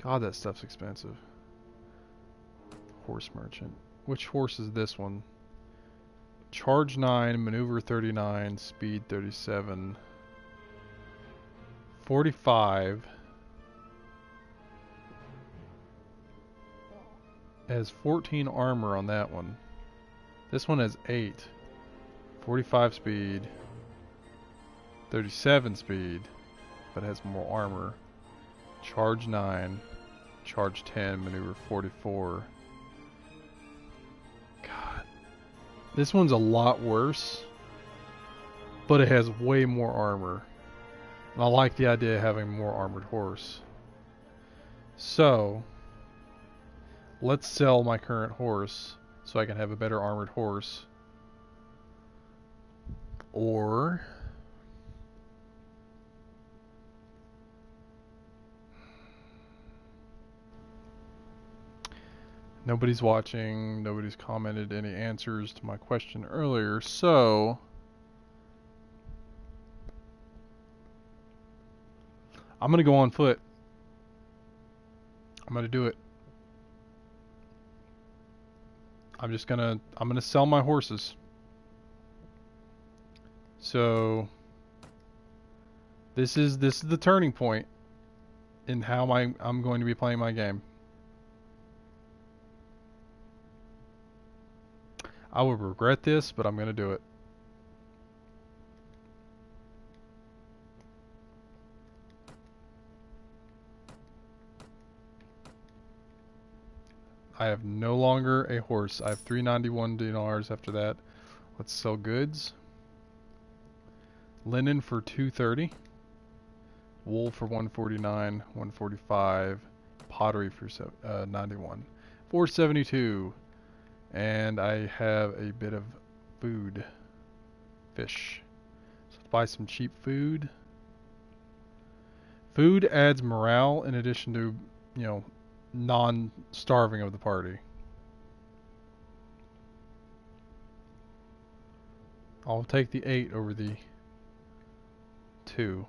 God, that stuff's expensive. Horse merchant. Which horse is this one? Charge 9, maneuver 39, speed 37. 45. It has 14 armor on that one. This one has 8. 45 speed. 37 speed. But has more armor. Charge 9. Charge 10, maneuver 44. God. This one's a lot worse. But it has way more armor. And I like the idea of having more armored horse. So, let's sell my current horse so I can have a better armored horse. Or nobody's watching, nobody's commented any answers to my question earlier, so I'm gonna go on foot. I'm gonna do it. I'm gonna sell my horses. So this is the turning point in how I'm going to be playing my game. I will regret this, but I'm gonna do it. I have no longer a horse. I have 391 dinars after that. Let's sell goods. Linen for 230. Wool for 149, 145. Pottery for 91. 472. And I have a bit of food. Fish. So let's buy some cheap food. Food adds morale in addition to, you know, non-starving of the party. I'll take the 8 over the 2.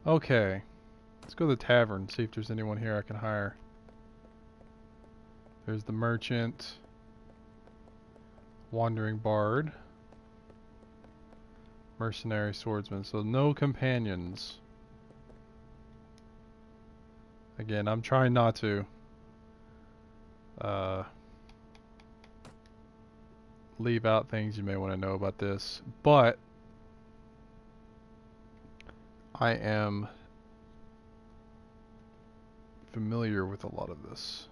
Okay. Let's go to the tavern, see if there's anyone here I can hire. There's the merchant. Wandering bard. Mercenary swordsman. So no companions. Again, I'm trying not to leave out things you may want to know about this, but I am familiar with a lot of this.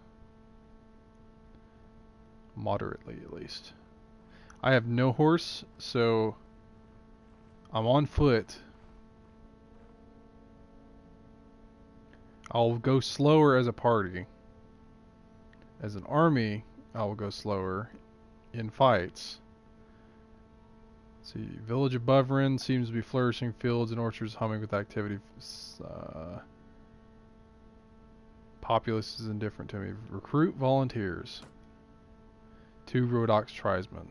Moderately, at least. I have no horse, so I'm on foot. I'll go slower as a party. As an army, I will go slower in fights. Let's see, village of Buvrin seems to be flourishing, fields and orchards humming with activity. Populace is indifferent to me. Recruit volunteers. 2 Rhodox tribesmen.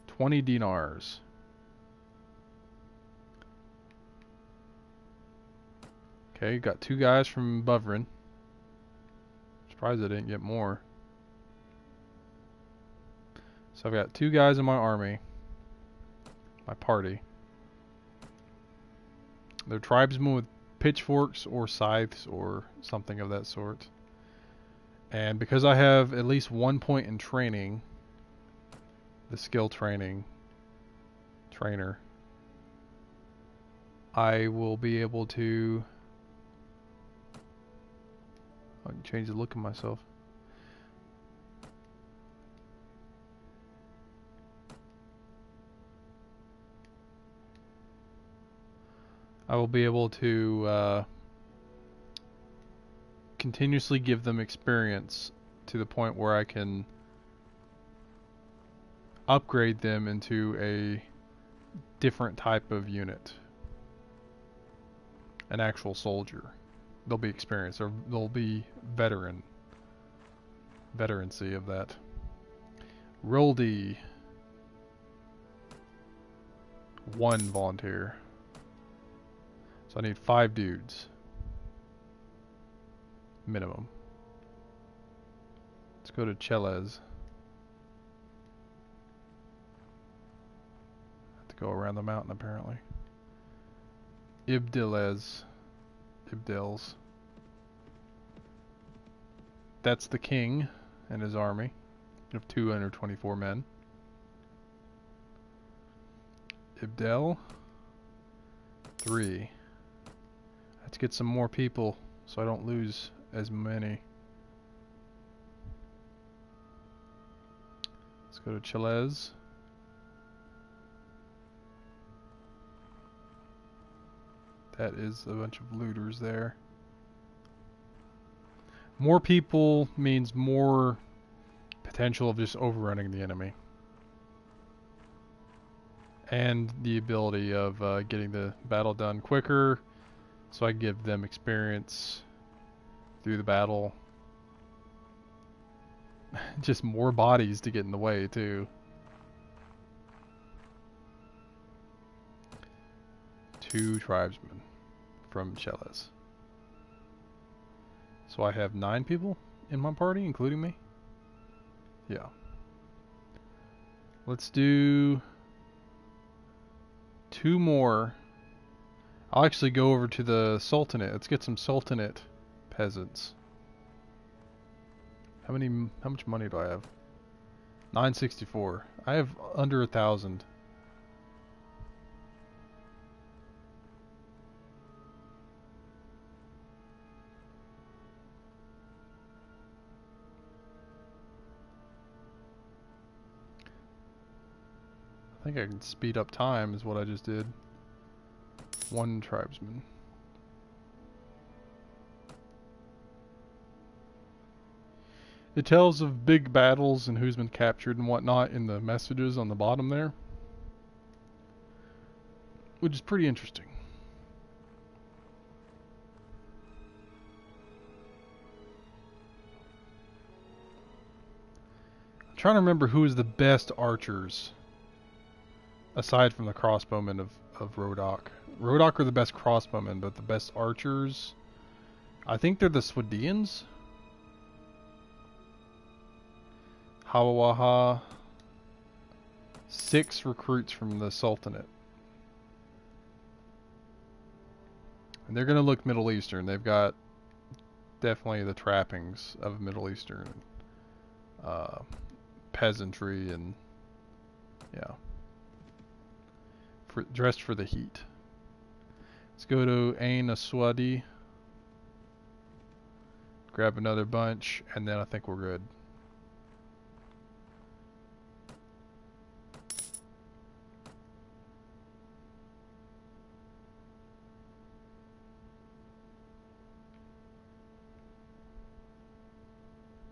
20 dinars. Okay, got 2 guys from Buvrin. Surprised I didn't get more. So I've got 2 guys in my army. My party. They're tribesmen with pitchforks or scythes or something of that sort. And because I have at least 1 point in training, the skill training trainer, I will be able to I can change the look of myself. I will be able to continuously give them experience to the point where I can upgrade them into a different type of unit. An actual soldier. They'll be experienced, or they'll be veterancy of that. Roll D. 1 volunteer. So I need 5 dudes. Minimum. Let's go to Cheles. Have to go around the mountain apparently. Ibdils. That's the king and his army of 224 men. Ibdel. 3. Let's get some more people so I don't lose as many. Let's go to Cheles. That is a bunch of looters there. More people means more potential of just overrunning the enemy. And the ability of getting the battle done quicker, so I give them experience through the battle. Just more bodies to get in the way too. 2 tribesmen from Cheles. So I have 9 people in my party, including me? Yeah. Let's do 2 more. I'll actually go over to the Sultanate. Let's get some Sultanate peasants. How much money do I have? 964. I have under 1,000. I think I can speed up time is what I just did. 1 tribesman. It tells of big battles and who's been captured and whatnot in the messages on the bottom there, which is pretty interesting. I'm trying to remember who is the best archers aside from the crossbowmen of Rodok. Rodok are the best crossbowmen, but the best archers, I think they're the Swadeans. Hawaha. 6 recruits from the Sultanate. And they're going to look Middle Eastern. They've got definitely the trappings of Middle Eastern peasantry and yeah. Dressed for the heat. Let's go to Ain Aswadi. Grab another bunch, and then I think we're good.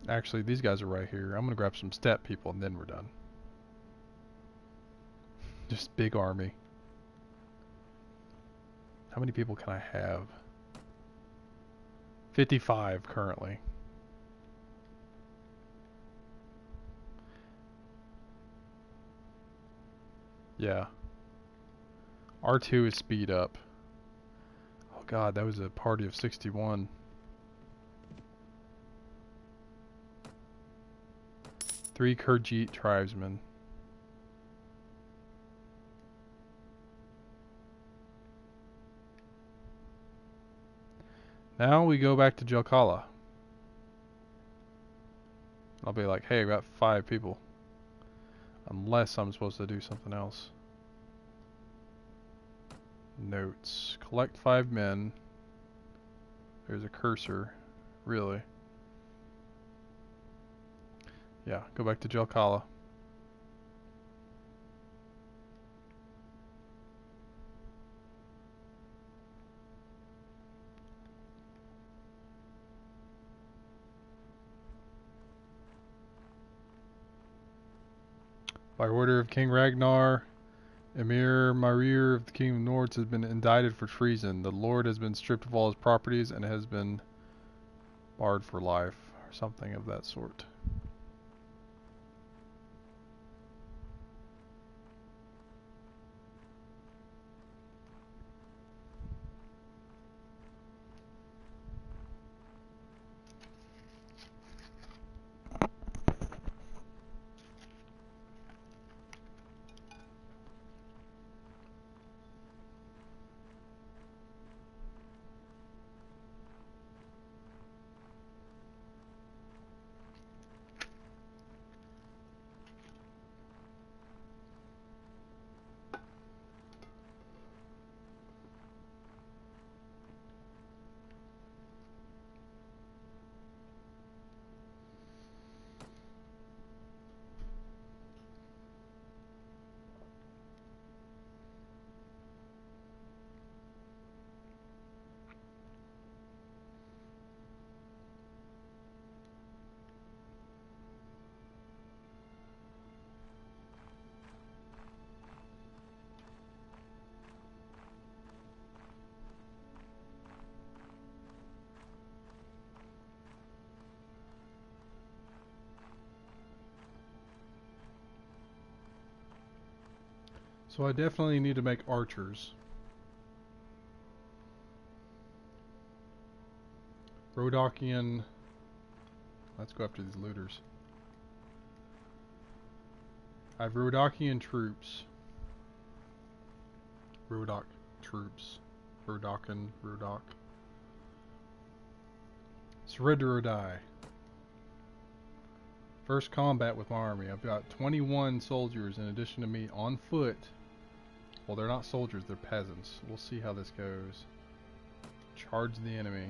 Actually, these guys are right here. I'm gonna grab some steppe people, and then we're done. Just big army. How many people can I have? 55 currently. Yeah. R2 is speed up. Oh god, that was a party of 61. 3 Khergit tribesmen. Now we go back to Jalkala. I'll be like, hey, I got 5 people. Unless I'm supposed to do something else. Notes. Collect 5 men. There's a cursor. Really? Yeah, go back to Jalkala. By order of King Ragnar, Emir Marir of the Kingdom of Nords has been indicted for treason. The Lord has been stripped of all his properties and has been barred for life, or something of that sort. So I definitely need to make archers. Rodakian. Let's go after these looters. I have Rodakian troops. Rodak troops. Rodakan, Rodak. Surrender or die. First combat with my army. I've got 21 soldiers in addition to me on foot. Well, they're not soldiers, they're peasants. We'll see how this goes. Charge the enemy.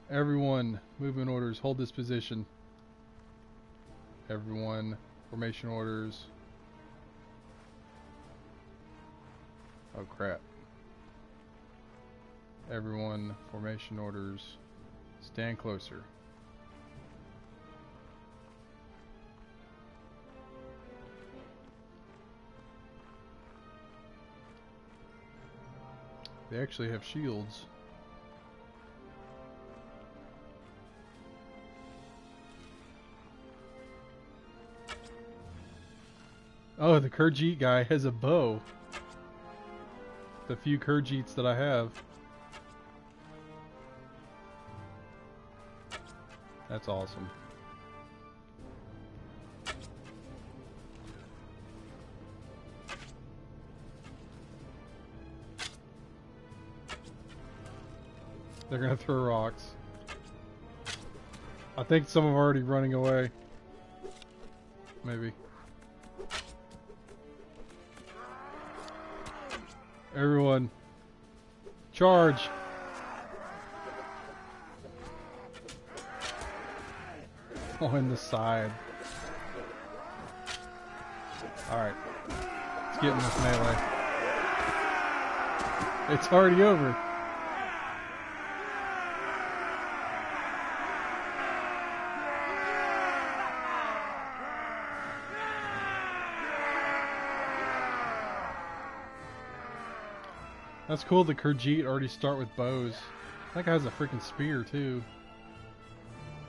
Everyone, movement orders, hold this position. Everyone, formation orders. Oh crap. Everyone, formation orders. Stand closer. They actually have shields. Oh, the Khajiit guy has a bow. The few Khajiits that I have. That's awesome. They're gonna throw rocks. I think some are already running away. Maybe. Everyone, charge! Oh, in the side. Alright. Let's get in this melee. It's already over. That's cool, the Khajiit already start with bows. That guy has a freaking spear too.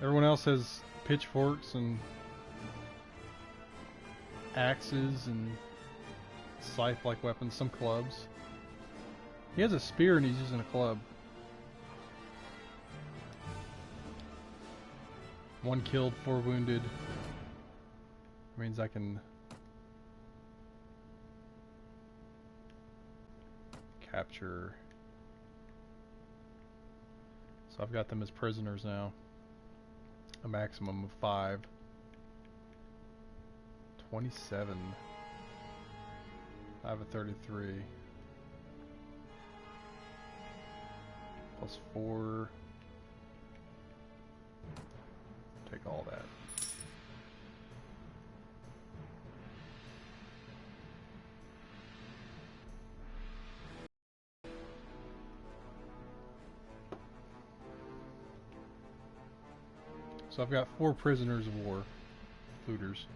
Everyone else has pitchforks and axes and scythe-like weapons, some clubs. He has a spear and he's using a club. One killed, 4 wounded. Means I can capture. So I've got them as prisoners now. A maximum of 5. 27. I have a 33. Plus 4. Take all that. So I've got 4 prisoners of war, looters.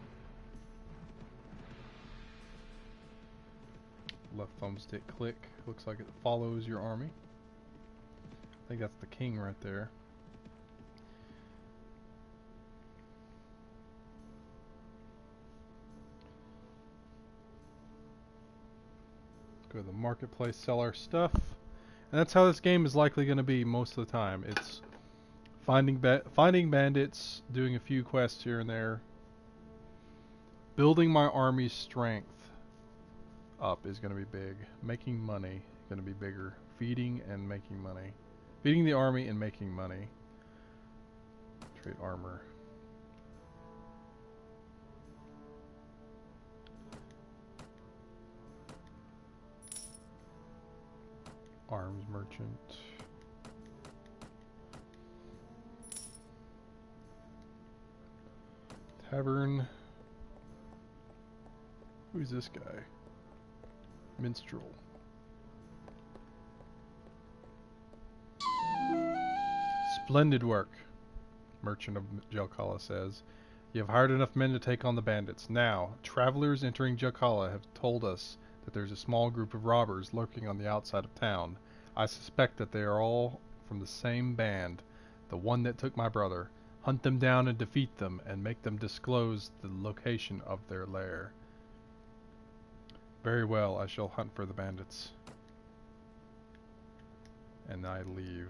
left thumbstick click. Looks like it follows your army. I think that's the king right there. Let's go to the marketplace, sell our stuff. And that's how this game is likely going to be most of the time. It's finding bandits, doing a few quests here and there. Building my army's strength up is going to be big. Making money is going to be bigger. Feeding and making money. Feeding the army and making money. Trade armor. Arms merchant. Tavern. Who's this guy? Minstrel. Splendid work, Merchant of Jalkala says. You have hired enough men to take on the bandits. Now, travelers entering Jalkala have told us that there's a small group of robbers lurking on the outside of town. I suspect that they are all from the same band, the one that took my brother. Hunt them down and defeat them, and make them disclose the location of their lair. Very well, I shall hunt for the bandits. And I leave.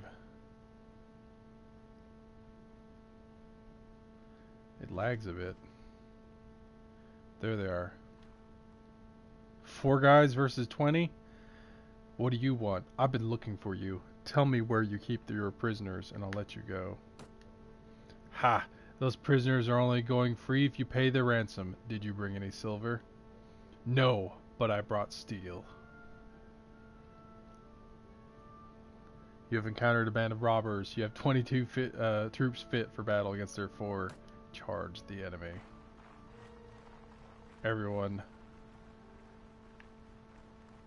It lags a bit. There they are. 4 guys versus 20? What do you want? I've been looking for you. Tell me where you keep your prisoners and I'll let you go. Ha! Those prisoners are only going free if you pay the ransom. Did you bring any silver? No, but I brought steel. You have encountered a band of robbers. You have 22 troops fit for battle against their 4. Charge the enemy. Everyone.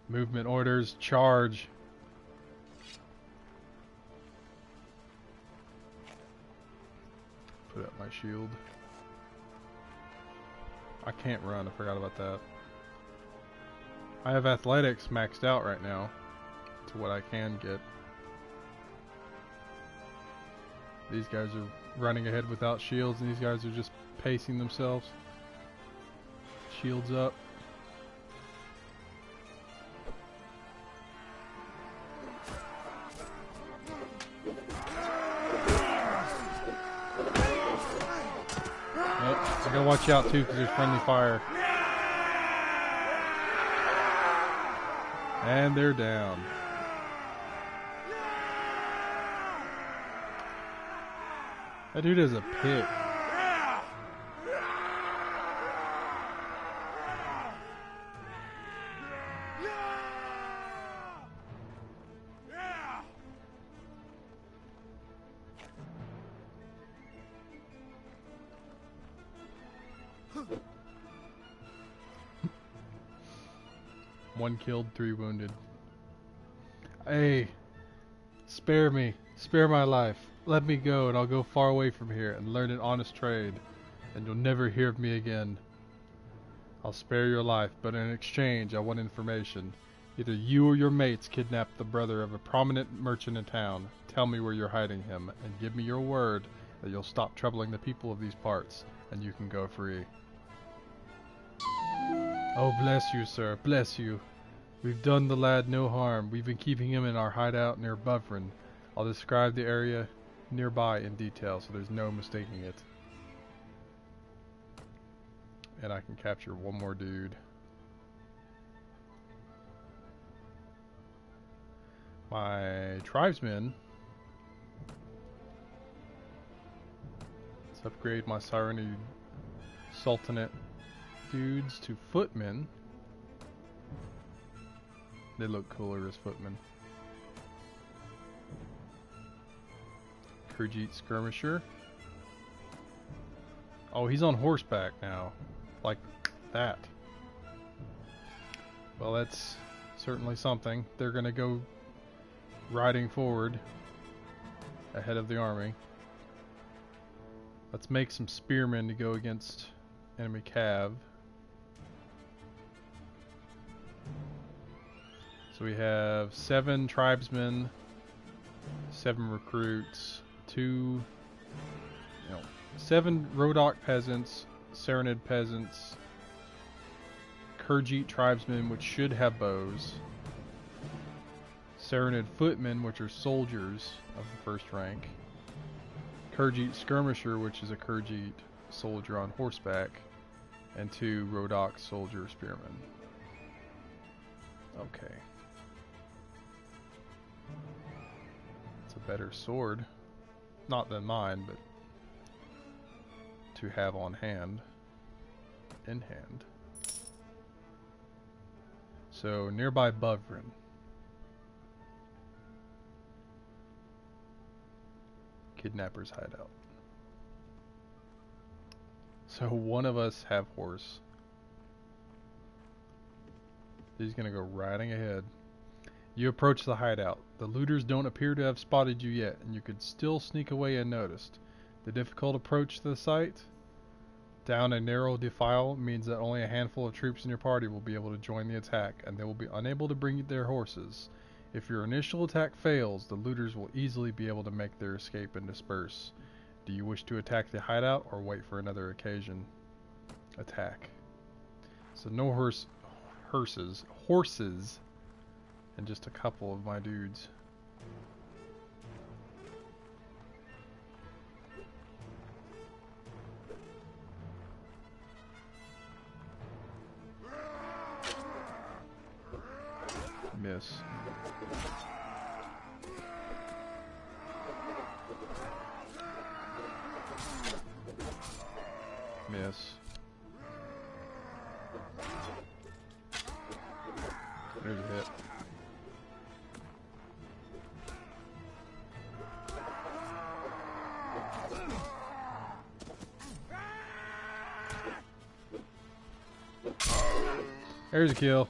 Movement orders. Charge. Put up my shield. I can't run. I forgot about that. I have athletics maxed out right now to what I can get. These guys are running ahead without shields, and these guys are just pacing themselves. Shields up. I gotta watch out too, because there's friendly fire. And they're down. That dude is a pig. One killed, 3 wounded. Hey, spare me. Spare my life. Let me go and I'll go far away from here and learn an honest trade, and you'll never hear of me again. I'll spare your life, but in exchange I want information. Either you or your mates kidnapped the brother of a prominent merchant in town. Tell me where you're hiding him, and give me your word that you'll stop troubling the people of these parts, and you can go free. Oh, bless you, sir. Bless you. We've done the lad no harm. We've been keeping him in our hideout near Buffrin. I'll describe the area nearby in detail, so there's no mistaking it. And I can capture one more dude. My tribesmen. Let's upgrade my Sirenid Sultanate dudes to footmen. They look cooler as footmen. Khajiit skirmisher. Oh, he's on horseback now. Like that. Well, that's certainly something. They're gonna go riding forward ahead of the army. Let's make some spearmen to go against enemy cav. So we have 7 tribesmen, 7 recruits, 2, 7 Rodok peasants, Serenid peasants, Khergit tribesmen, which should have bows, Serenid footmen, which are soldiers of the first rank, Khergit skirmisher, which is a Khergit soldier on horseback, and 2 Rodok soldier spearmen. Okay. It's a better sword. Not than mine, but to have on hand. In hand. So, nearby Buvrin. Kidnapper's hideout. So one of us have horse. He's gonna go riding ahead. You approach the hideout. The looters don't appear to have spotted you yet, and you could still sneak away unnoticed. The difficult approach to the site down a narrow defile means that only a handful of troops in your party will be able to join the attack, and they will be unable to bring their horses. If your initial attack fails, the looters will easily be able to make their escape and disperse. Do you wish to attack the hideout or wait for another occasion? Attack. So no horses, and just a couple of my dudes. Miss. Miss. There's a hit. There's a kill.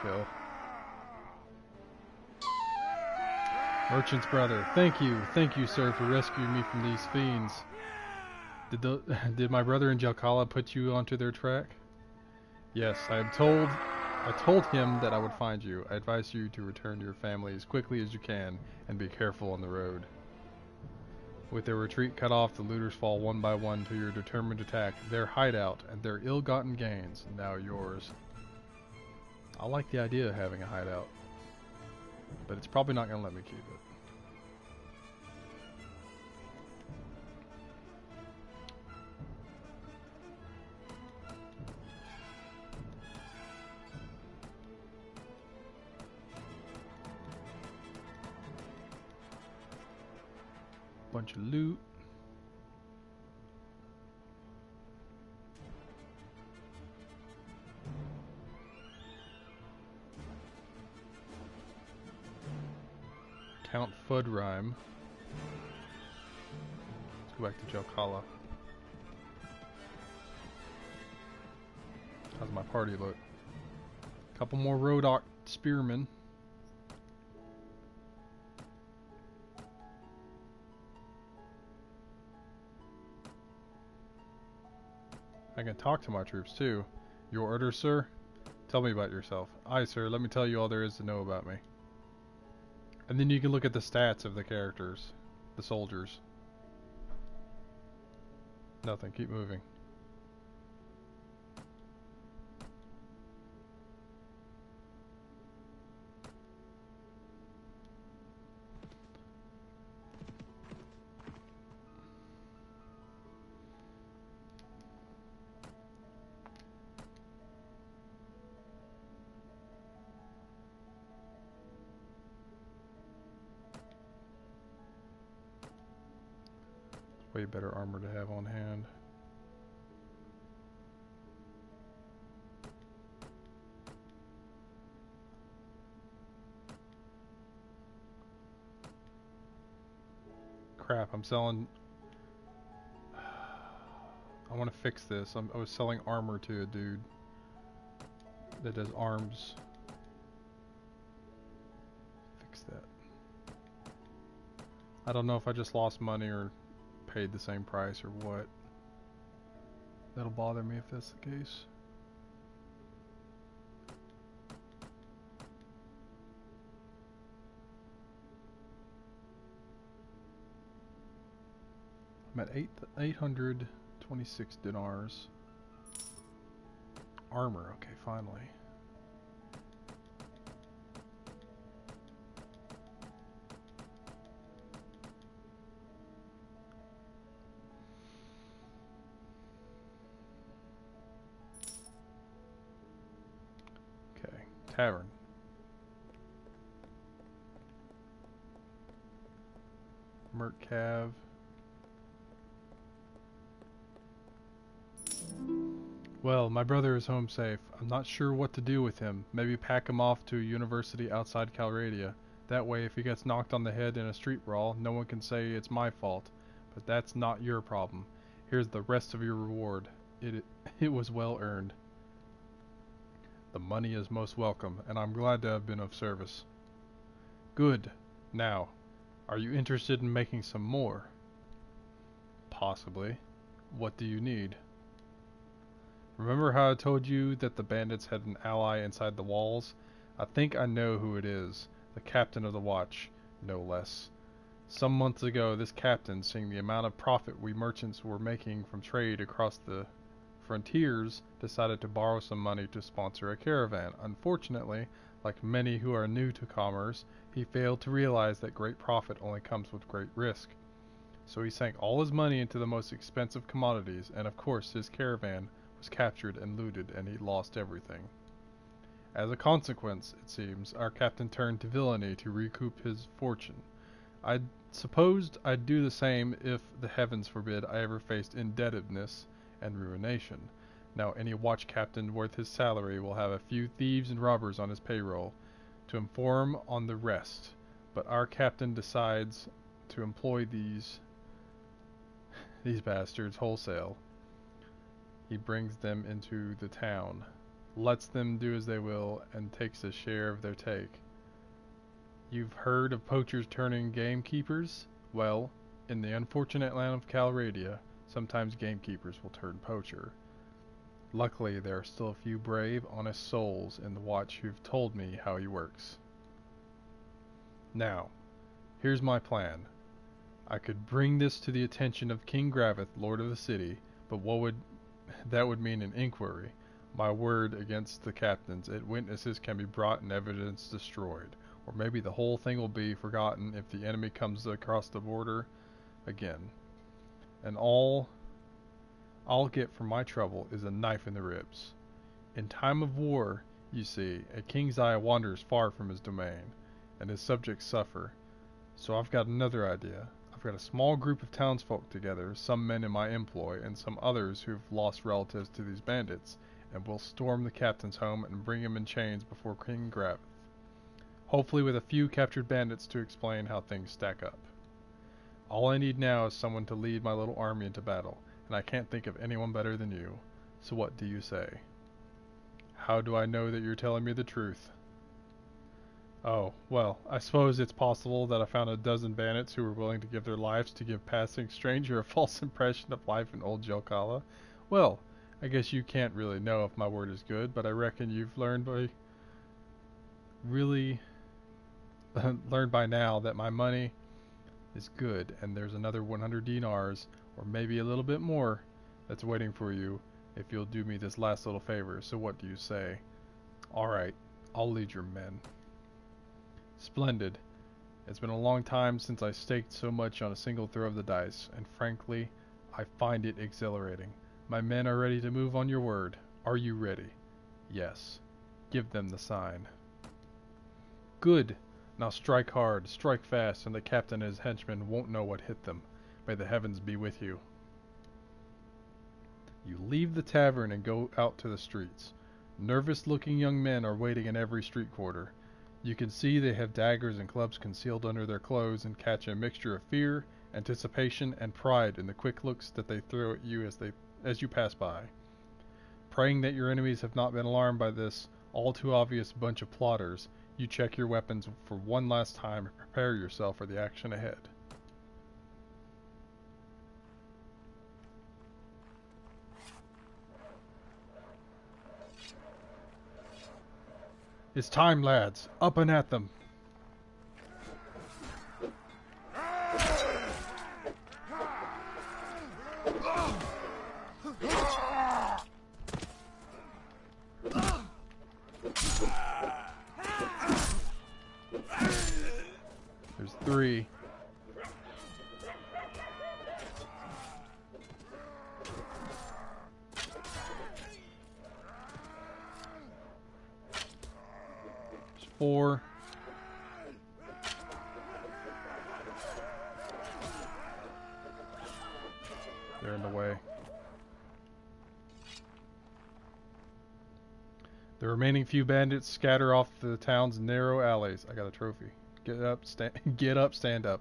Kill. Merchant's brother. Thank you, sir, for rescuing me from these fiends. Did my brother and Jalkala put you onto their track? Yes, I told him that I would find you. I advise you to return to your family as quickly as you can, and be careful on the road. With their retreat cut off, the looters fall one by one to your determined attack. Their hideout and their ill-gotten gains, now yours. I like the idea of having a hideout, but it's probably not going to let me keep it. Bunch of loot. Count Fudrime. Let's go back to Jalkala. How's my party look? Couple more Rodok spearmen. I can talk to my troops too. Your orders, sir? Tell me about yourself. Aye, sir, let me tell you all there is to know about me. And then you can look at the stats of the characters, the soldiers. Nothing, keep moving. Way better armor to have on hand. Crap, I'm selling... I want to fix this. I was selling armor to a dude that does arms. Fix that. I don't know if I just lost money or paid the same price or what. That'll bother me if that's the case. I'm at 826 dinars. Armor, okay, finally. Okay, tavern. Merc Cav. Well, my brother is home safe. I'm not sure what to do with him. Maybe pack him off to a university outside Calradia. That way, if he gets knocked on the head in a street brawl, no one can say it's my fault. But that's not your problem. Here's the rest of your reward. It was well earned. The money is most welcome, and I'm glad to have been of service. Good. Now, are you interested in making some more? Possibly. What do you need? Remember how I told you that the bandits had an ally inside the walls? I think I know who it is. The captain of the watch, no less. Some months ago, this captain, seeing the amount of profit we merchants were making from trade across the frontiers, decided to borrow some money to sponsor a caravan. Unfortunately, like many who are new to commerce, he failed to realize that great profit only comes with great risk. So he sank all his money into the most expensive commodities, and of course his caravan was captured and looted, and he lost everything. As a consequence, it seems, our captain turned to villainy to recoup his fortune. I supposed I'd do the same if, the heavens forbid, I ever faced indebtedness and ruination. Now any watch captain worth his salary will have a few thieves and robbers on his payroll to inform on the rest, but our captain decides to employ these bastards wholesale. He brings them into the town, lets them do as they will, and takes a share of their take. You've heard of poachers turning gamekeepers? Well, in the unfortunate land of Calradia, sometimes gamekeepers will turn poacher. Luckily, there are still a few brave, honest souls in the watch who've told me how he works. Now, here's my plan. I could bring this to the attention of King Graveth, Lord of the City, but that would mean an inquiry. My word against the captains, witnesses can be brought and evidence destroyed. Or maybe the whole thing will be forgotten if the enemy comes across the border again. And all I'll get for my trouble is a knife in the ribs. In time of war, you see, a king's eye wanders far from his domain, and his subjects suffer. So I've got another idea. I've got a small group of townsfolk together, some men in my employ, and some others who've lost relatives to these bandits, and we'll storm the captain's home and bring him in chains before King Graveth. Hopefully with a few captured bandits to explain how things stack up. All I need now is someone to lead my little army into battle, and I can't think of anyone better than you. So what do you say? How do I know that you're telling me the truth? Oh, well, I suppose it's possible that I found a dozen bandits who were willing to give their lives to give passing stranger a false impression of life in old Jelkala. Well, I guess you can't really know if my word is good, but I reckon you've learned by now that my money is good, and there's another 100 dinars, or maybe a little bit more, that's waiting for you if you'll do me this last little favor. So what do you say? Alright, I'll lead your men. Splendid. It's been a long time since I staked so much on a single throw of the dice, and frankly, I find it exhilarating. My men are ready to move on your word. Are you ready? Yes. Give them the sign. Good. Now strike hard, strike fast, and the captain and his henchmen won't know what hit them. May the heavens be with you. You leave the tavern and go out to the streets. Nervous-looking young men are waiting in every street quarter. You can see they have daggers and clubs concealed under their clothes, and catch a mixture of fear, anticipation, and pride in the quick looks that they throw at you as you pass by. Praying that your enemies have not been alarmed by this all too obvious bunch of plotters, you check your weapons for one last time and prepare yourself for the action ahead. It's time, lads. Up and at them. There's 3. There's 4. They're in the way. The remaining few bandits scatter off the town's narrow alleys. I got a trophy. Get up, stand up.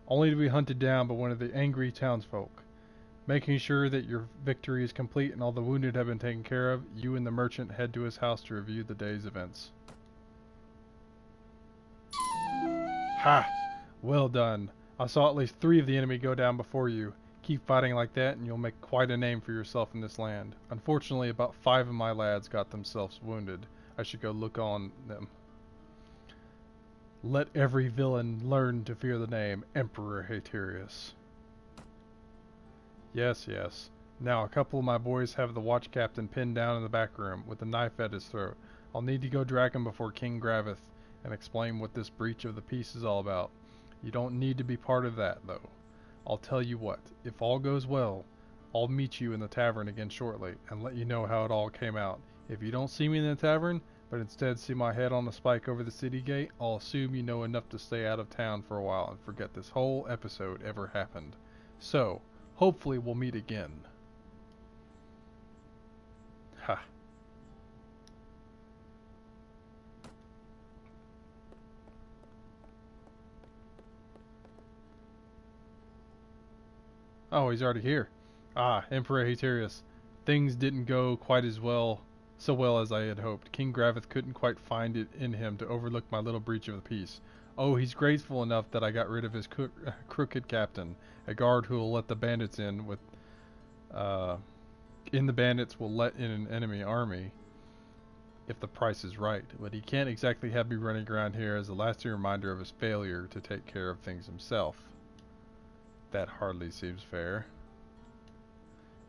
Only to be hunted down by one of the angry townsfolk. Making sure that your victory is complete and all the wounded have been taken care of, you and the merchant head to his house to review the day's events. Ha! Well done. I saw at least 3 of the enemy go down before you. Keep fighting like that and you'll make quite a name for yourself in this land. Unfortunately, about 5 of my lads got themselves wounded. I should go look on them. Let every villain learn to fear the name Emperor Haterius. Yes, yes. Now, a couple of my boys have the watch captain pinned down in the back room with a knife at his throat. I'll need to go drag him before King Graveth and explain what this breach of the peace is all about. You don't need to be part of that, though. I'll tell you what, if all goes well, I'll meet you in the tavern again shortly and let you know how it all came out. If you don't see me in the tavern, but instead see my head on a spike over the city gate, I'll assume you know enough to stay out of town for a while and forget this whole episode ever happened. So, hopefully we'll meet again. Ha. Oh, he's already here. Ah, Emperor Haterius. Things didn't go quite so well as I had hoped. King Graveth couldn't quite find it in him to overlook my little breach of the peace. Oh, he's grateful enough that I got rid of his crooked captain, a guard who will let the bandits in with, the bandits will let in an enemy army if the price is right. But he can't exactly have me running around here as a lasting reminder of his failure to take care of things himself. That hardly seems fair.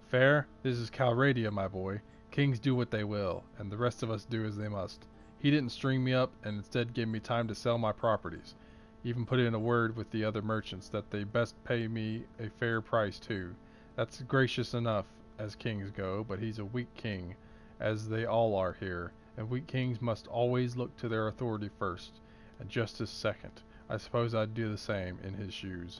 Fair? This is Calradia, my boy. Kings do what they will, and the rest of us do as they must. He didn't string me up, and instead gave me time to sell my properties. Even put in a word with the other merchants that they best pay me a fair price too. That's gracious enough as kings go, but he's a weak king, as they all are here, and weak kings must always look to their authority first, and justice second. I suppose I'd do the same in his shoes.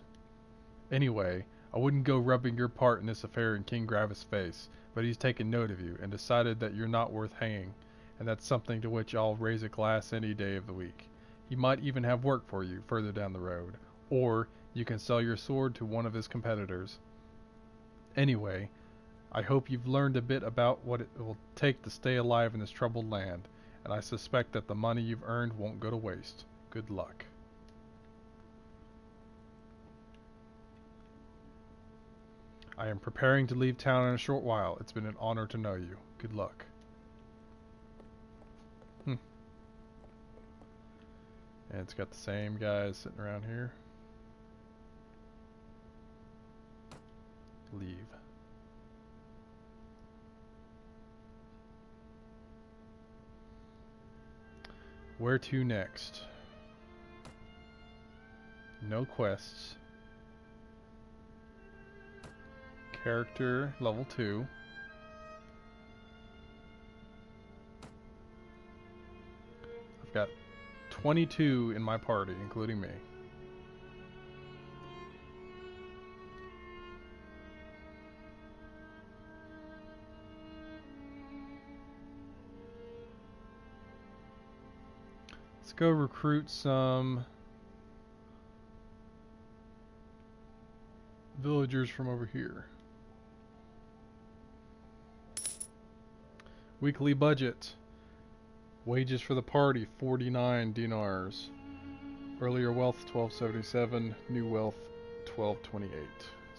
Anyway, I wouldn't go rubbing your part in this affair in King Graveth's face, but he's taken note of you and decided that you're not worth hanging, and that's something to which I'll raise a glass any day of the week. He might even have work for you further down the road, or you can sell your sword to one of his competitors. Anyway, I hope you've learned a bit about what it will take to stay alive in this troubled land, and I suspect that the money you've earned won't go to waste. Good luck. I am preparing to leave town in a short while. It's been an honor to know you. Good luck. And it's got the same guys sitting around here. Leave. Where to next? No quests. Character level 2. I've got 22 in my party, including me. Let's go recruit some villagers from over here. Weekly budget. Wages for the party, 49 dinars. Earlier wealth, 1277. New wealth, 1228.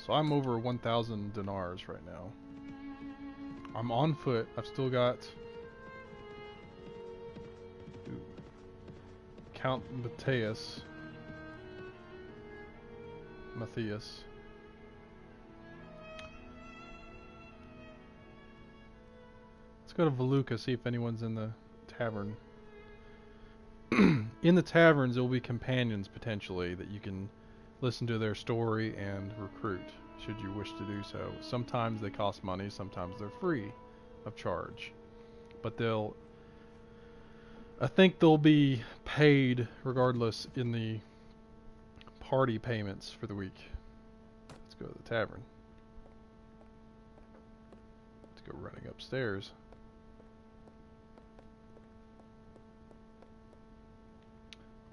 So I'm over 1,000 dinars right now. I'm on foot. I've still got Count Matthias. Let's go to Voluka, see if anyone's in the tavern. In the taverns, there will be companions potentially that you can listen to their story and recruit, should you wish to do so. Sometimes they cost money, sometimes they're free of charge. But I think they'll be paid regardless in the party payments for the week. Let's go to the tavern. Let's go running upstairs.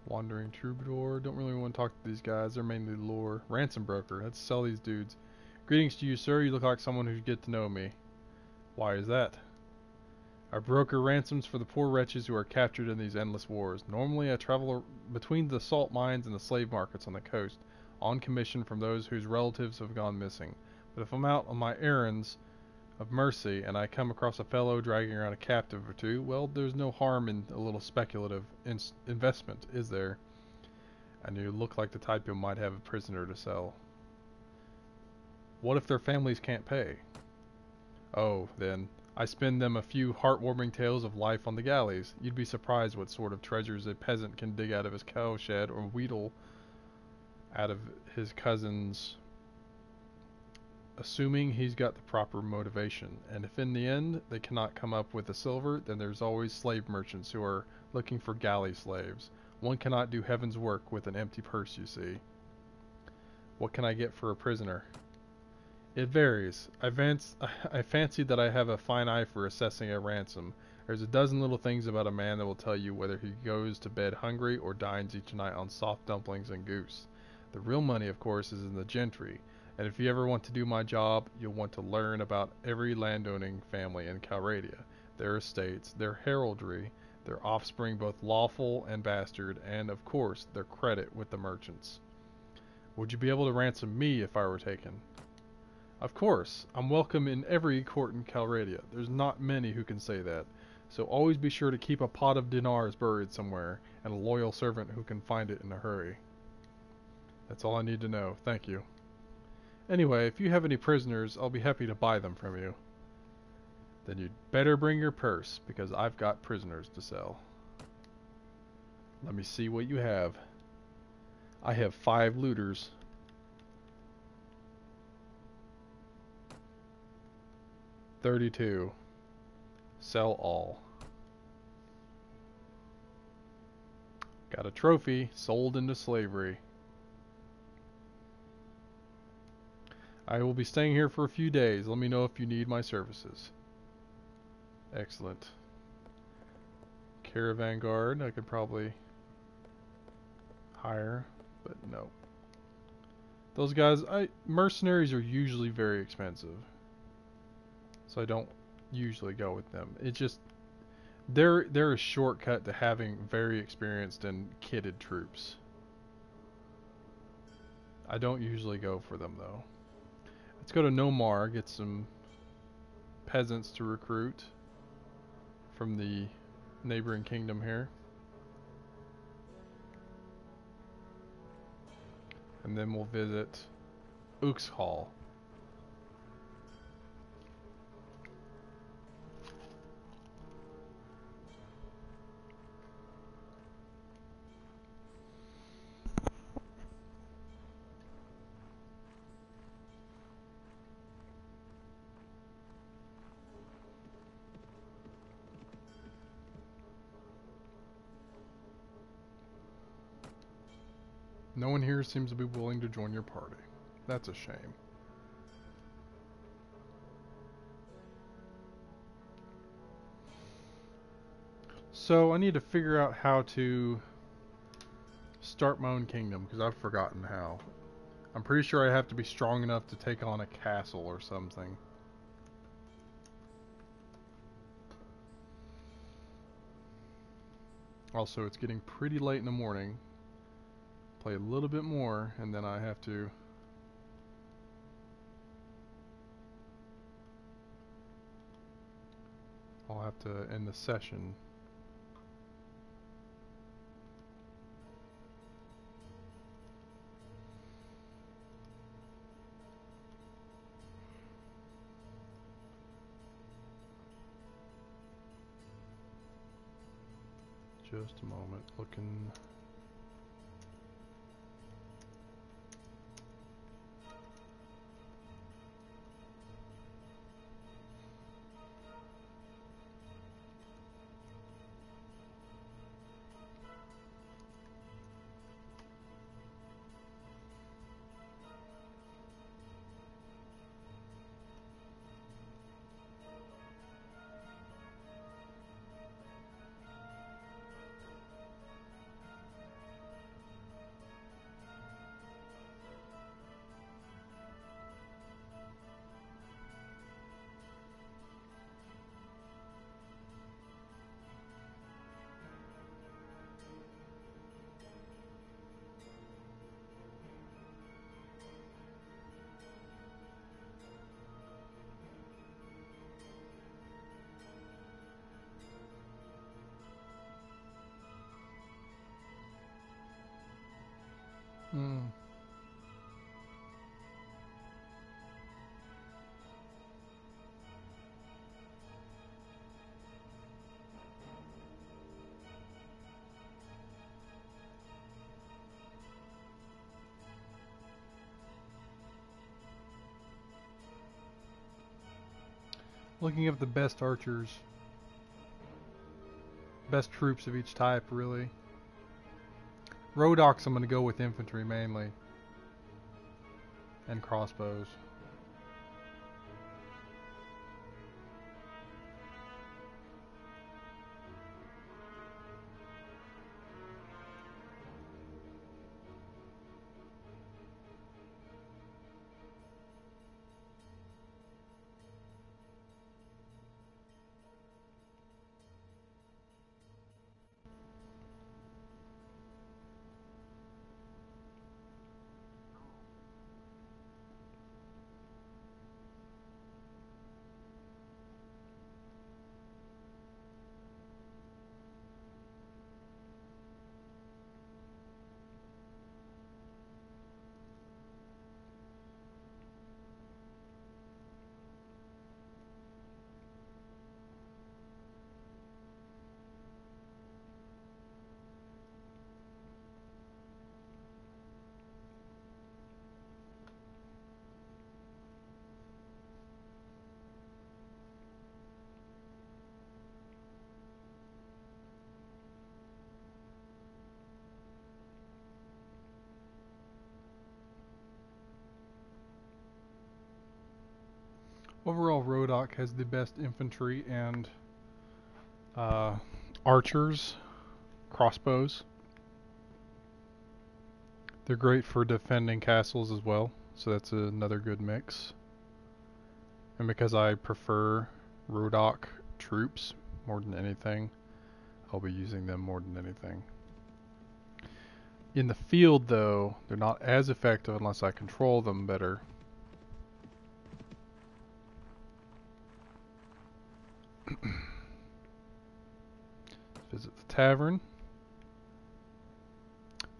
Wandering Troubadour. Don't really want to talk to these guys. They're mainly lore. Ransom broker. Let's sell these dudes. Greetings to you, sir. You look like someone who'd get to know me. Why is that? I broker ransoms for the poor wretches who are captured in these endless wars. Normally I travel between the salt mines and the slave markets on the coast, on commission from those whose relatives have gone missing. But if I'm out on my errands of mercy and I come across a fellow dragging around a captive or two, well, there's no harm in a little speculative investment, is there? And you look like the type who might have a prisoner to sell. What if their families can't pay? Oh, then, I spin them a few heartwarming tales of life on the galleys. You'd be surprised what sort of treasures a peasant can dig out of his cowshed or wheedle out of his cousin's, assuming he's got the proper motivation. And if in the end they cannot come up with the silver, then there's always slave merchants who are looking for galley slaves. One cannot do heaven's work with an empty purse, you see. What can I get for a prisoner? It varies. I fancy that I have a fine eye for assessing a ransom. There's a dozen little things about a man that will tell you whether he goes to bed hungry or dines each night on soft dumplings and goose. The real money, of course, is in the gentry. And if you ever want to do my job, you'll want to learn about every landowning family in Calradia, their estates, their heraldry, their offspring both lawful and bastard, and, of course, their credit with the merchants. Would you be able to ransom me if I were taken? Of course. I'm welcome in every court in Calradia. There's not many who can say that. So always be sure to keep a pot of dinars buried somewhere, and a loyal servant who can find it in a hurry. That's all I need to know. Thank you. Anyway, if you have any prisoners, I'll be happy to buy them from you. Then you'd better bring your purse, because I've got prisoners to sell. Let me see what you have. I have 5 looters. $32. Sell all. Got a trophy. Sold into slavery. I will be staying here for a few days. Let me know if you need my services. Excellent. Caravan guard, I could probably hire, but no. Those guys, mercenaries are usually very expensive, so I don't usually go with them. It just, they're a shortcut to having very experienced and kitted troops. I don't usually go for them though. Let's go to Nomar, get some peasants to recruit from the neighboring kingdom here. And then we'll visit Uxkhal. No one here seems to be willing to join your party. That's a shame. So I need to figure out how to start my own kingdom, because I've forgotten how. I'm pretty sure I have to be strong enough to take on a castle or something. Also, it's getting pretty late in the morning. Play a little bit more, and then I have to I'll have to end the session. Just a moment. Looking. Looking at the best archers. Best troops of each type, really. Rodox, I'm going to go with infantry mainly. And crossbows. Overall, Rodok has the best infantry and archers, crossbows. They're great for defending castles as well, so that's another good mix. And because I prefer Rodok troops more than anything, I'll be using them more than anything. In the field, though, they're not as effective unless I control them better. Visit the tavern.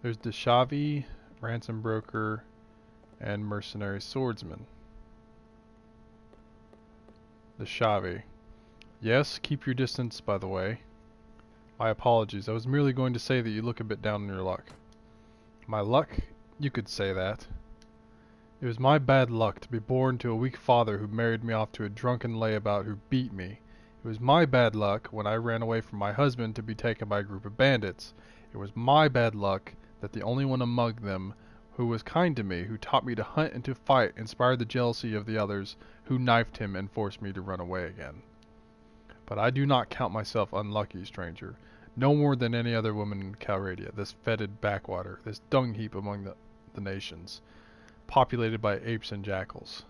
There's Deshavi, ransom broker, and mercenary swordsman. Deshavi. Yes, keep your distance, by the way. My apologies. I was merely going to say that you look a bit down on your luck. My luck? You could say that. It was my bad luck to be born to a weak father who married me off to a drunken layabout who beat me. It was my bad luck when I ran away from my husband to be taken by a group of bandits. It was my bad luck that the only one among them who was kind to me, who taught me to hunt and to fight, inspired the jealousy of the others, who knifed him and forced me to run away again. But I do not count myself unlucky, stranger. No more than any other woman in Calradia, this fetid backwater, this dung heap among the nations, populated by apes and jackals.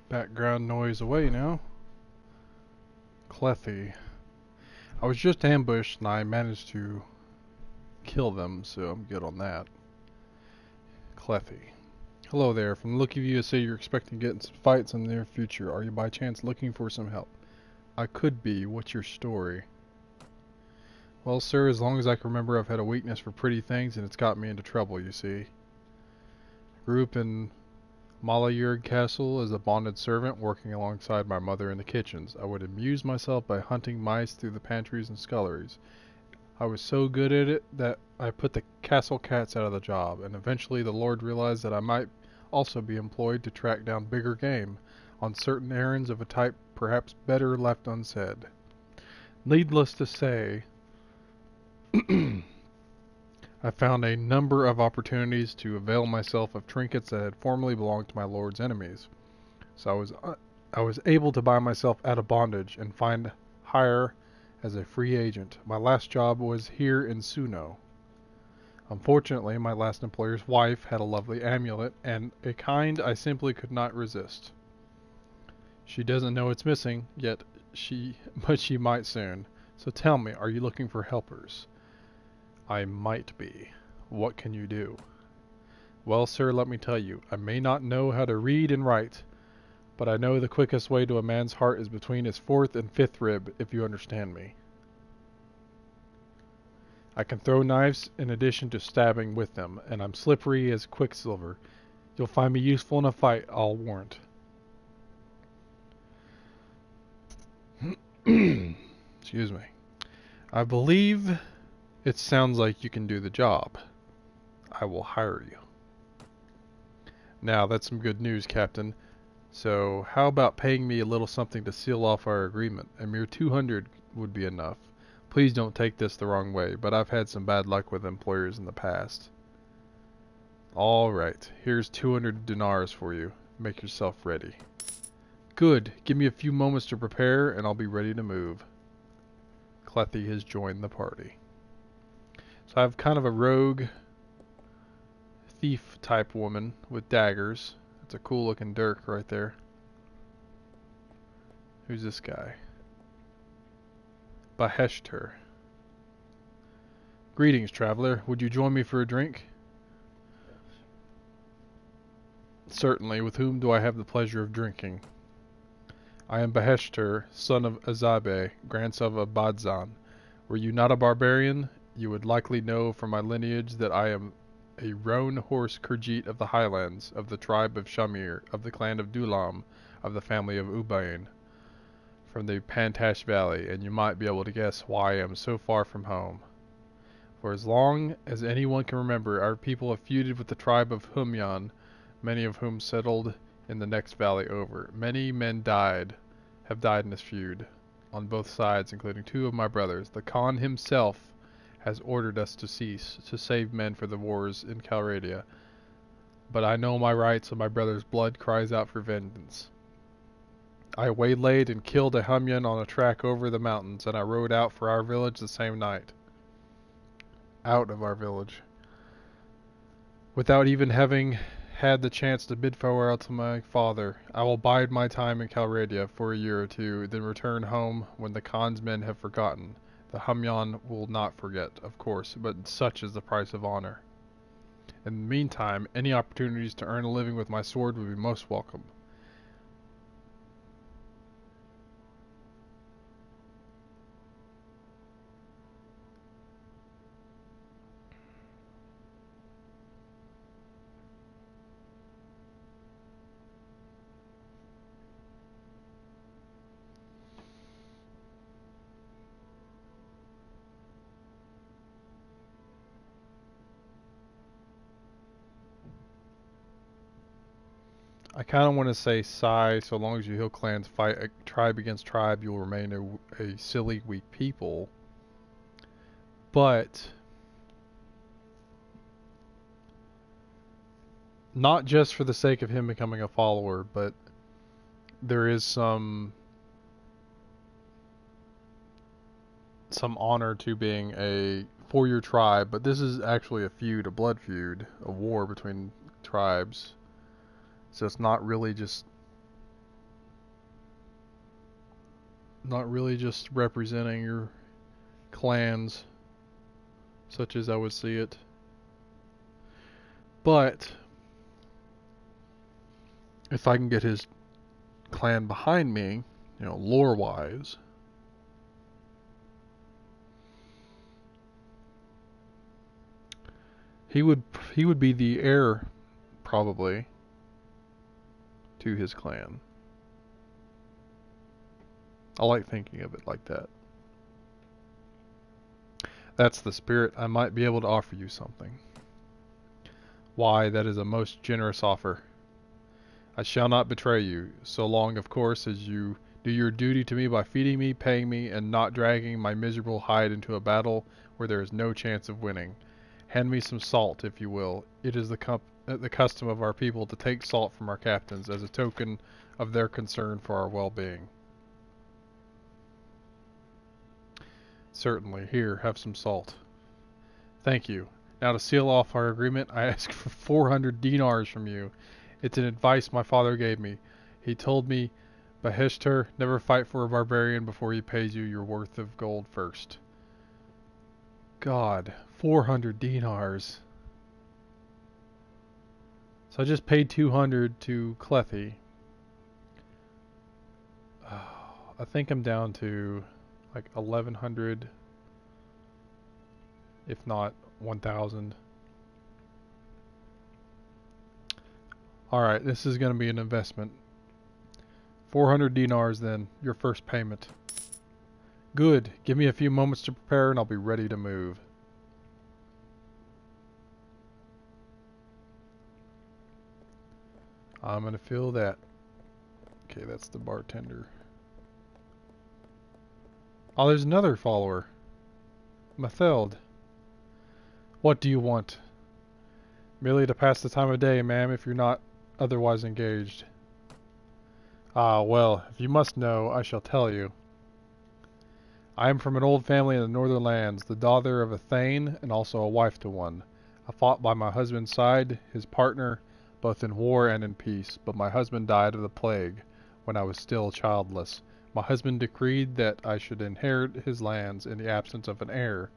Background noise away now. Clethy. I was just ambushed and I managed to kill them, so I'm good on that. Clethy. Hello there. From the look of you, I say you're expecting to get in some fights in the near future. Are you by chance looking for some help? I could be. What's your story? Well, sir, as long as I can remember, I've had a weakness for pretty things, and it's got me into trouble, you see. Grew up in Malayurg Castle as a bonded servant, working alongside my mother in the kitchens. I would amuse myself by hunting mice through the pantries and sculleries. I was so good at it that I put the castle cats out of the job, and eventually the Lord realized that I might also be employed to track down bigger game on certain errands of a type perhaps better left unsaid. Needless to say, I found a number of opportunities to avail myself of trinkets that had formerly belonged to my lord's enemies. So I was able to buy myself out of bondage and find hire as a free agent. My last job was here in Suno. Unfortunately, my last employer's wife had a lovely amulet, and a kind I simply could not resist. She doesn't know it's missing, yet but she might soon. So tell me, are you looking for helpers? I might be. What can you do? Well, sir, let me tell you, I may not know how to read and write, but I know the quickest way to a man's heart is between his fourth and fifth rib, if you understand me. I can throw knives in addition to stabbing with them, and I'm slippery as quicksilver. You'll find me useful in a fight, I'll warrant. Excuse me. I believe it sounds like you can do the job. I will hire you. Now, that's some good news, Captain. So, how about paying me a little something to seal off our agreement? A mere 200 would be enough. Please don't take this the wrong way, but I've had some bad luck with employers in the past. Alright, here's 200 dinars for you. Make yourself ready. Good. Give me a few moments to prepare, and I'll be ready to move. Clethy has joined the party. So I have kind of a rogue thief type woman with daggers. That's a cool looking dirk right there. Who's this guy? Baheshter. Greetings, traveler. Would you join me for a drink? Certainly. With whom do I have the pleasure of drinking? I am Baheshter, son of Azabe, grandson of Badzan. Were you not a barbarian, you would likely know from my lineage that I am a roan horse Khajiit of the highlands, of the tribe of Shamir, of the clan of Dulam, of the family of Ubain, from the Pantash Valley, and you might be able to guess why I am so far from home. For as long as anyone can remember, our people have feuded with the tribe of Humyan, many of whom settled in the next valley over. Many men have died in this feud, on both sides, including 2 of my brothers. The Khan himself has ordered us to cease, to save men for the wars in Calradia. But I know my rights, and my brother's blood cries out for vengeance. I waylaid and killed a Humyan on a track over the mountains, and I rode out for our village the same night. Out of our village. Without even having had the chance to bid farewell to my father. I will bide my time in Calradia for a year or 2, then return home when the Khan's men have forgotten. The Humyan will not forget, of course, but such is the price of honor. In the meantime, any opportunities to earn a living with my sword would be most welcome. kind of want to say Sai, so long as you Hill clans fight a tribe against tribe, you'll remain a silly, weak people. But not just for the sake of him becoming a follower, but there is some honor to being for your tribe, but this is actually a feud, a blood feud, a war between tribes. So it's not really just representing your clans such as I would see it. But if I can get his clan behind me, lore-wise, he would be the heir, probably, to his clan. I like thinking of it like that. That's the spirit. I might be able to offer you something. Why, that is a most generous offer. I shall not betray you, so long, of course, as you do your duty to me by feeding me, paying me, and not dragging my miserable hide into a battle where there is no chance of winning. Hand me some salt, if you will. It is the custom of our people to take salt from our captains as a token of their concern for our well-being. Certainly. Here, have some salt. Thank you. Now to seal off our agreement, I ask for 400 dinars from you. It's an advice my father gave me. He told me, Beheshter, never fight for a barbarian before he pays you your worth of gold first. God, 400 dinars. So I just paid 200 to Clethy. I think I'm down to like 1100, if not 1000. Alright, this is going to be an investment. 400 dinars then, your first payment. Good. Give me a few moments to prepare and I'll be ready to move. I'm going to fill that. Okay, that's the bartender. Oh, there's another follower. Matheld. What do you want? Merely to pass the time of day, ma'am, if you're not otherwise engaged. Ah, well, if you must know, I shall tell you. I am from an old family in the northern lands, the daughter of a thane and also a wife to one. I fought by my husband's side, his partner, both in war and in peace, but my husband died of the plague when I was still childless. My husband decreed that I should inherit his lands in the absence of an heir.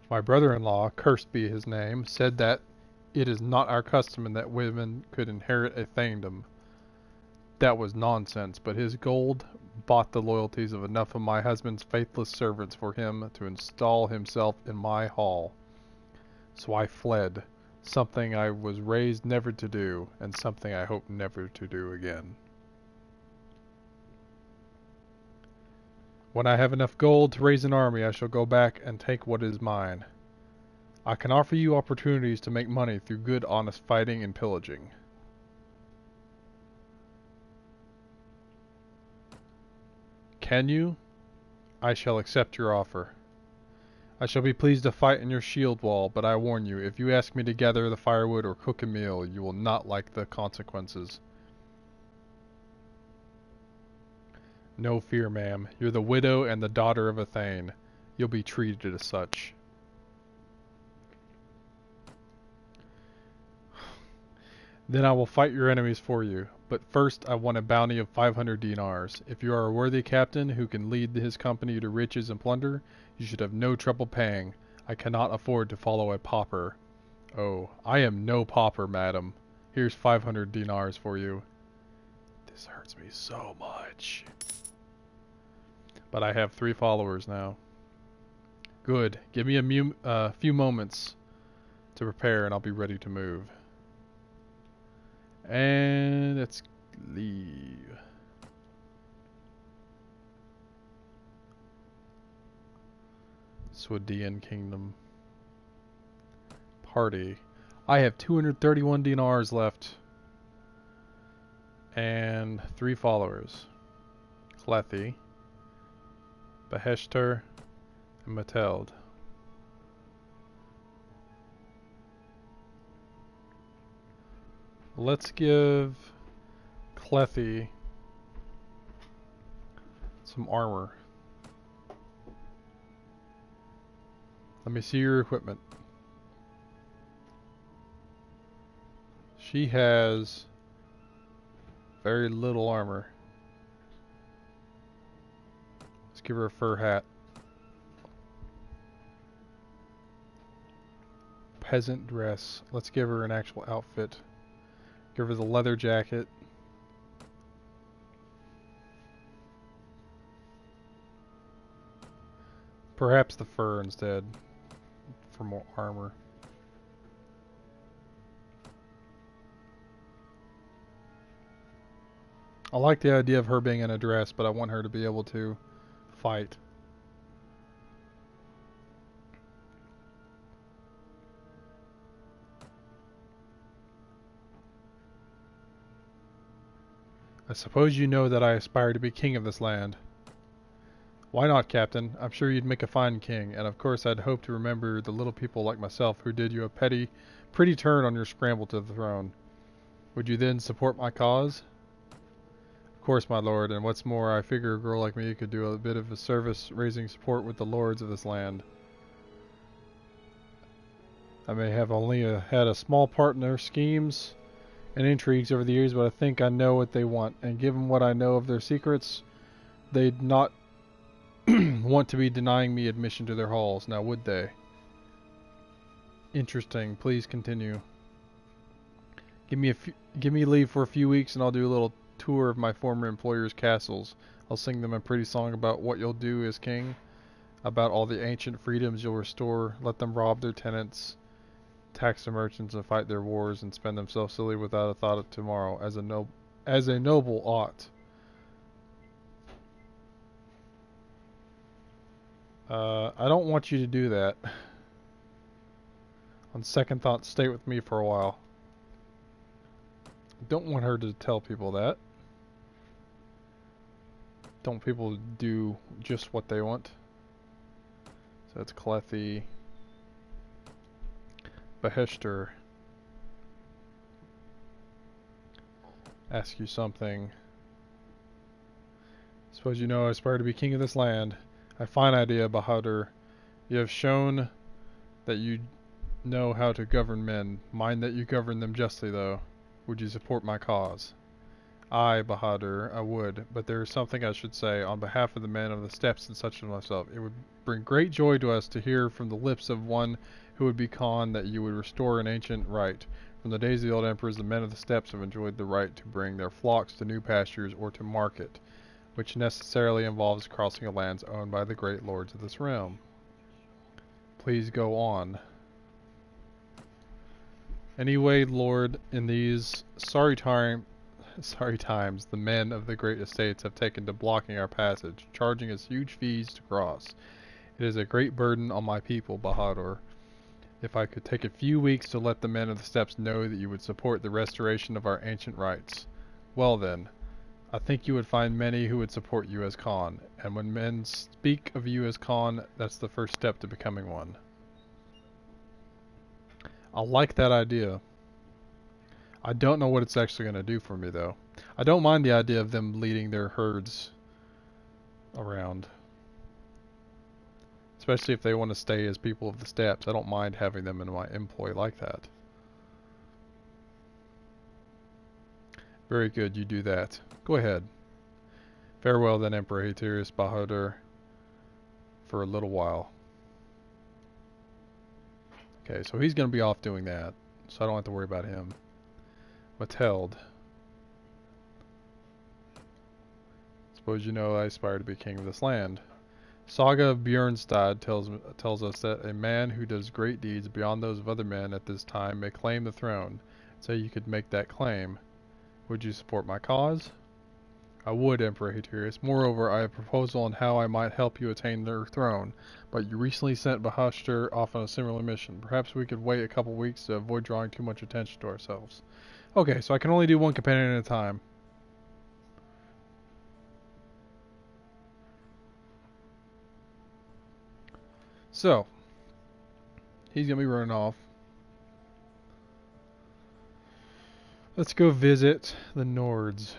My brother-in-law, cursed be his name, said that it is not our custom and that women could inherit a thanedom. That was nonsense, but his gold bought the loyalties of enough of my husband's faithless servants for him to install himself in my hall. So I fled, something I was raised never to do, and something I hope never to do again. When I have enough gold to raise an army, I shall go back and take what is mine. I can offer you opportunities to make money through good, honest fighting and pillaging. Can you? I shall accept your offer. I shall be pleased to fight in your shield wall, but I warn you, if you ask me to gather the firewood or cook a meal, you will not like the consequences. No fear, ma'am. You're the widow and the daughter of a thane. You'll be treated as such. Then I will fight your enemies for you. But first I want a bounty of 500 dinars. If you are a worthy captain who can lead his company to riches and plunder, you should have no trouble paying. I cannot afford to follow a pauper. Oh, I am no pauper, madam. Here's 500 dinars for you. This hurts me so much. But I have 3 followers now. Good. Give me a few moments to prepare and I'll be ready to move. And let's leave. Swadean Kingdom. Party. I have 231 dinars left. and 3 followers. Clethy, Beheshter, and Mateld. Let's give Clethy some armor. Let me see your equipment. She has very little armor. Let's give her a fur hat. Peasant dress. Let's give her an actual outfit. Give her the leather jacket. Perhaps the fur instead, for more armor. I like the idea of her being in a dress, but I want her to be able to fight. I suppose you know that I aspire to be king of this land. Why not, Captain? I'm sure you'd make a fine king, and of course I'd hope to remember the little people like myself who did you a pretty turn on your scramble to the throne. Would you then support my cause? Of course, my lord, and what's more, I figure a girl like me could do a bit of a service raising support with the lords of this land. I may have only had a small part in their schemes and intrigues over the years, but I think I know what they want, and given what I know of their secrets, they'd not want to be denying me admission to their halls, now would they? Interesting. Please continue. Give me leave for a few weeks and I'll do a little tour of my former employers' castles. I'll sing them a pretty song about what you'll do as king, about all the ancient freedoms you'll restore, let them rob their tenants, tax the merchants and fight their wars and spend themselves silly without a thought of tomorrow, as a noble ought. I don't want you to do that. On second thought, stay with me for a while. I don't want her to tell people that. Don't people do just what they want? So that's Clethy. Beheshter. Ask you something. Suppose you know I aspire to be king of this land. A fine idea, Bahadur. You have shown that you know how to govern men. Mind that you govern them justly, though. Would you support my cause? Aye, Bahadur, I would, but there is something I should say on behalf of the men of the steppes and such as myself. It would bring great joy to us to hear from the lips of one who would be Khan that you would restore an ancient right. From the days of the old emperors, the men of the steppes have enjoyed the right to bring their flocks to new pastures or to market, which necessarily involves crossing the lands owned by the great lords of this realm. Please go on. Anyway, Lord, in these sorry times, the men of the great estates have taken to blocking our passage, charging us huge fees to cross. It is a great burden on my people, Bahadur. If I could take a few weeks to let the men of the steppes know that you would support the restoration of our ancient rights. Well then, I think you would find many who would support you as Khan, and when men speak of you as Khan, that's the first step to becoming one. I like that idea. I don't know what it's actually going to do for me, though. I don't mind the idea of them leading their herds around. Especially if they want to stay as people of the steppes. I don't mind having them in my employ like that. Very good, you do that. Go ahead. Farewell then, Emperor Haterius Bahadur, for a little while. Okay, so he's going to be off doing that, so I don't have to worry about him. Mateld. Suppose you know I aspire to be king of this land. Saga of Bjornstad tells us that a man who does great deeds beyond those of other men at this time may claim the throne. So you could make that claim. Would you support my cause? I would, Emperor Haterius. Moreover, I have a proposal on how I might help you attain their throne, but you recently sent Beheshter off on a similar mission. Perhaps we could wait a couple weeks to avoid drawing too much attention to ourselves. Okay, so I can only do one companion at a time. So, he's going to be running off. Let's go visit the Nords.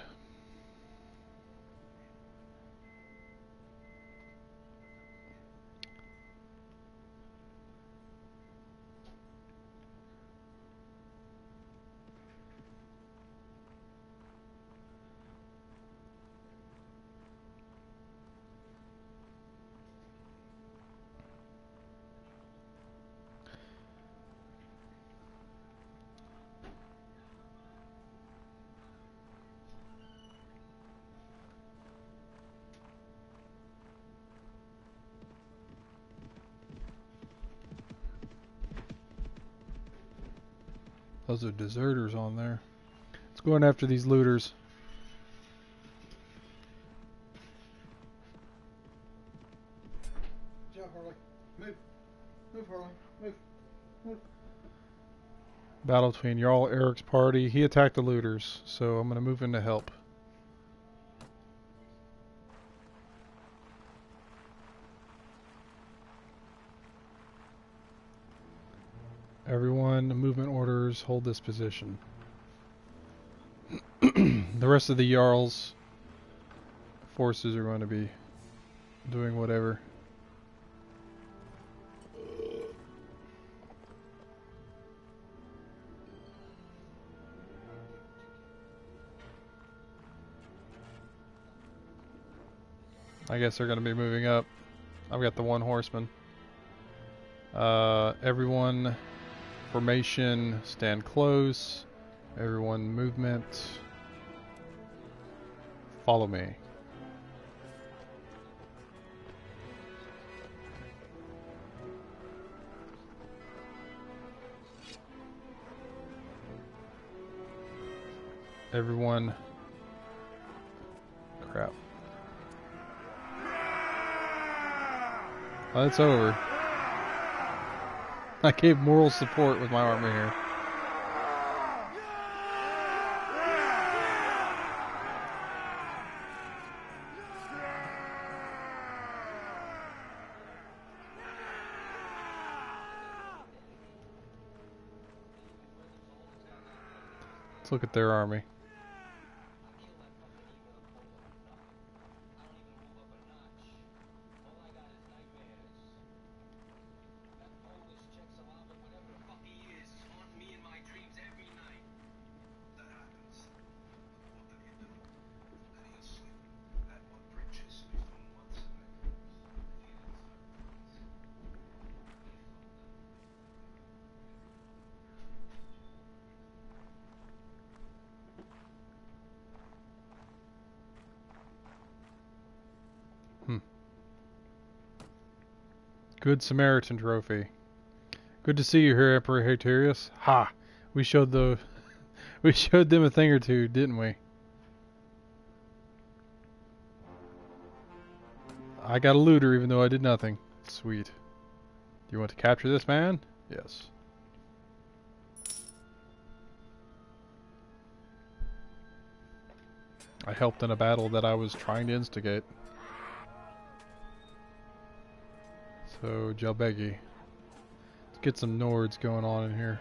Those are deserters on there. Let's go in after these looters. Good job, Harley. Move. Move, Harley. Move. Move. Battle between Jarl Eric's party. He attacked the looters, so I'm going to move in to help. Everyone, movement orders, hold this position. The rest of the Jarl's forces are going to be doing whatever. I guess they're going to be moving up. I've got the one horseman. Everyone, formation, stand close. Everyone, movement. Follow me. Everyone. Crap. Oh, it's over. I gave moral support with my army here. Let's look at their army. Good Samaritan trophy. Good to see you here, Emperor Haterius. Ha! We showed them a thing or two, didn't we? I got a looter even though I did nothing. Sweet. Do you want to capture this man? Yes. I helped in a battle that I was trying to instigate. So, Jalbegi. Let's get some Nords going on in here.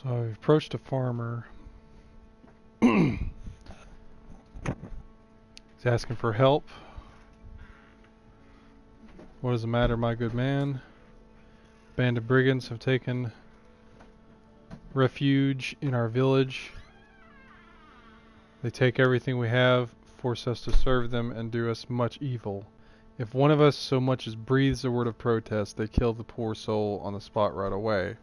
So I've approached a farmer. He's asking for help. What is the matter, my good man? Band of brigands have taken refuge in our village. They take everything we have, force us to serve them, and do us much evil. If one of us so much as breathes a word of protest, they kill the poor soul on the spot right away.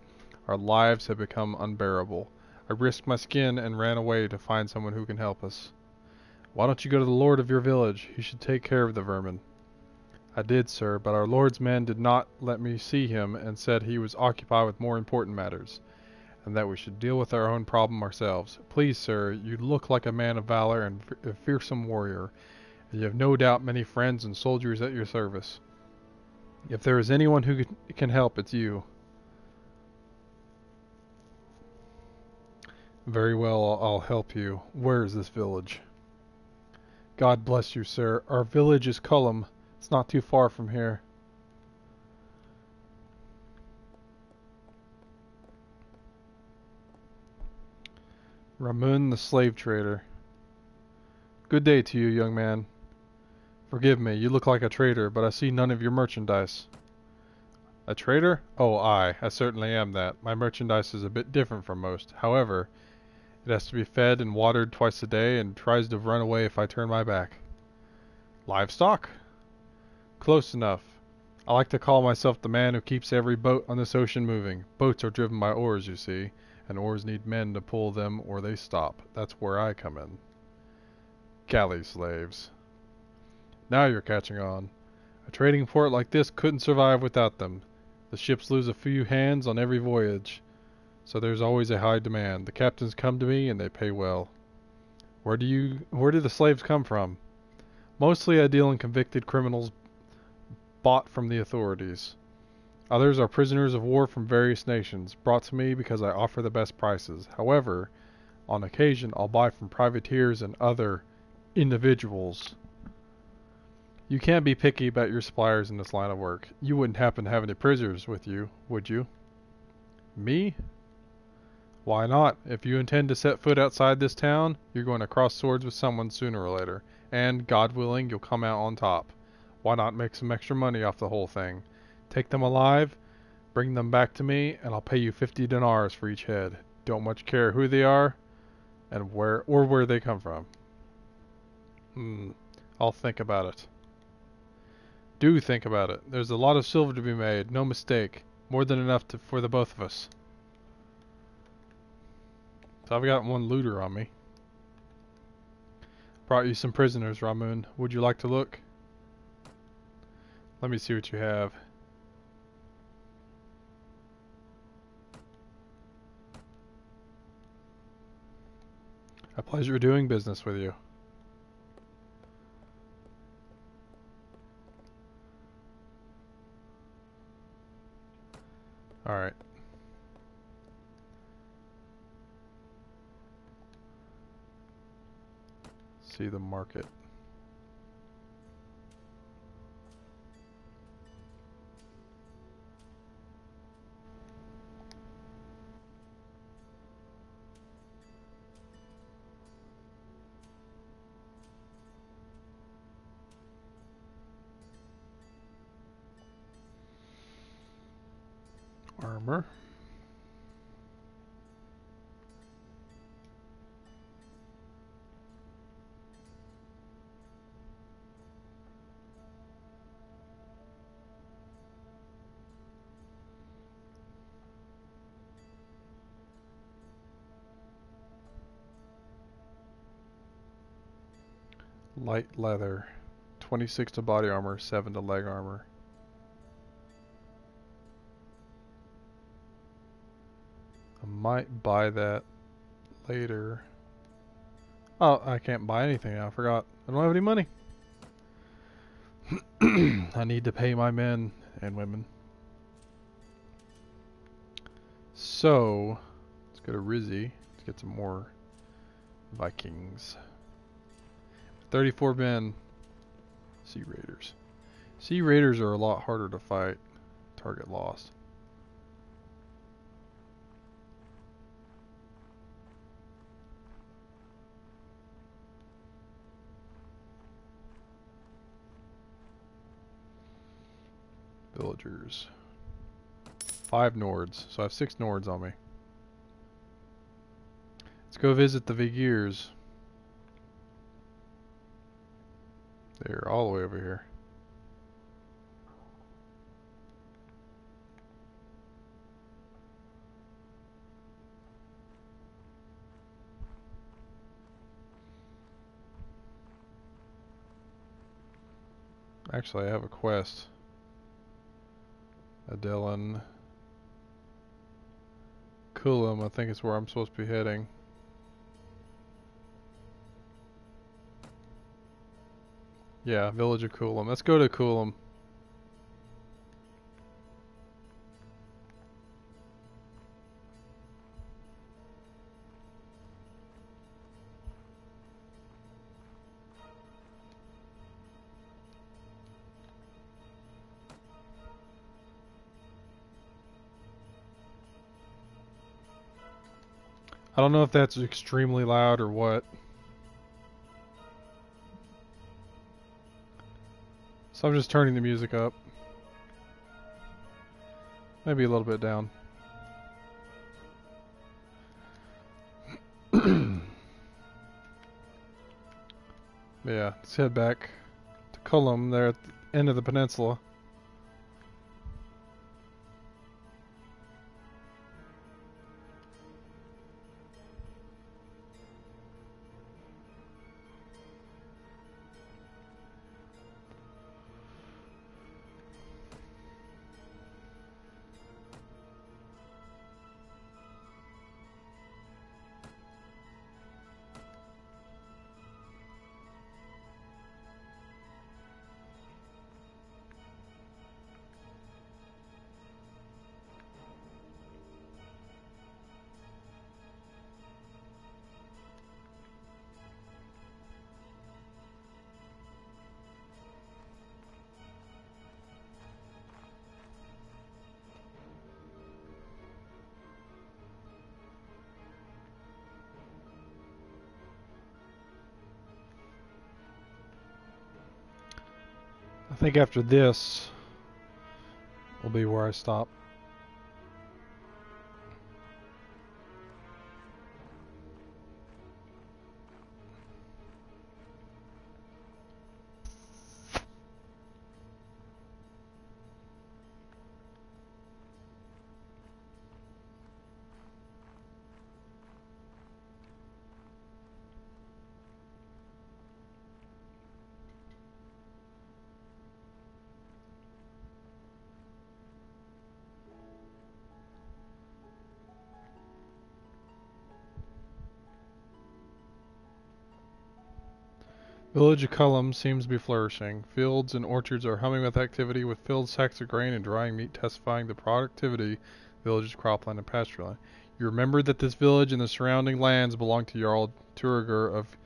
Our lives have become unbearable. I risked my skin and ran away to find someone who can help us. Why don't you go to the lord of your village? He should take care of the vermin. I did, sir, but our lord's men did not let me see him and said he was occupied with more important matters, and that we should deal with our own problem ourselves. Please, sir, you look like a man of valor and a fearsome warrior, and you have no doubt many friends and soldiers at your service. If there is anyone who can help, it's you. Very well, I'll help you. Where is this village? God bless you, sir. Our village is Cullum. It's not too far from here. Ramun the slave trader. Good day to you, young man. Forgive me, you look like a trader, but I see none of your merchandise. A trader? Oh, I certainly am that. My merchandise is a bit different from most. However, it has to be fed and watered twice a day and tries to run away if I turn my back. Livestock? Close enough. I like to call myself the man who keeps every boat on this ocean moving. Boats are driven by oars, you see, and oars need men to pull them or they stop. That's where I come in. Galley slaves. Now you're catching on. A trading port like this couldn't survive without them. The ships lose a few hands on every voyage, so there's always a high demand. The captains come to me and they pay well. Where do the slaves come from? Mostly I deal in convicted criminals bought from the authorities. Others are prisoners of war from various nations, brought to me because I offer the best prices. However, on occasion I'll buy from privateers and other individuals. You can't be picky about your suppliers in this line of work. You wouldn't happen to have any prisoners with you, would you? Me? Why not? If you intend to set foot outside this town, you're going to cross swords with someone sooner or later, and, God willing, you'll come out on top. Why not make some extra money off the whole thing? Take them alive, bring them back to me, and I'll pay you 50 dinars for each head. Don't much care who they are, and where they come from. I'll think about it. Do think about it. There's a lot of silver to be made, no mistake. More than enough for the both of us. So I've got one looter on me. Brought you some prisoners, Ramun. Would you like to look? Let me see what you have. A pleasure doing business with you. Alright. See the market. Armor. Light leather. 26 to body armor, 7 to leg armor. I might buy that later. Oh, I can't buy anything now. I forgot. I don't have any money. I need to pay my men and women. So, let's go to Rizzy. Let's get some more Vikings. 34 men. Sea Raiders. Sea Raiders are a lot harder to fight. Target lost. Villagers. 5 Nords. So I have 6 Nords on me. Let's go visit the Vigirs. They're all the way over here. Actually, I have a quest. Adelan. Coulum, I think is where I'm supposed to be heading. Yeah, village of Coulum. Let's go to Coulum. I don't know if that's extremely loud or what. So I'm just turning the music up. Maybe a little bit down. Yeah, let's head back to Coulum there at the end of the peninsula. I think after this will be where I stop. Village of Cullum seems to be flourishing. Fields and orchards are humming with activity, with filled sacks of grain and drying meat testifying the productivity of the village's cropland and pastureland. You remember that this village and the surrounding lands belong to Jarl Turiger of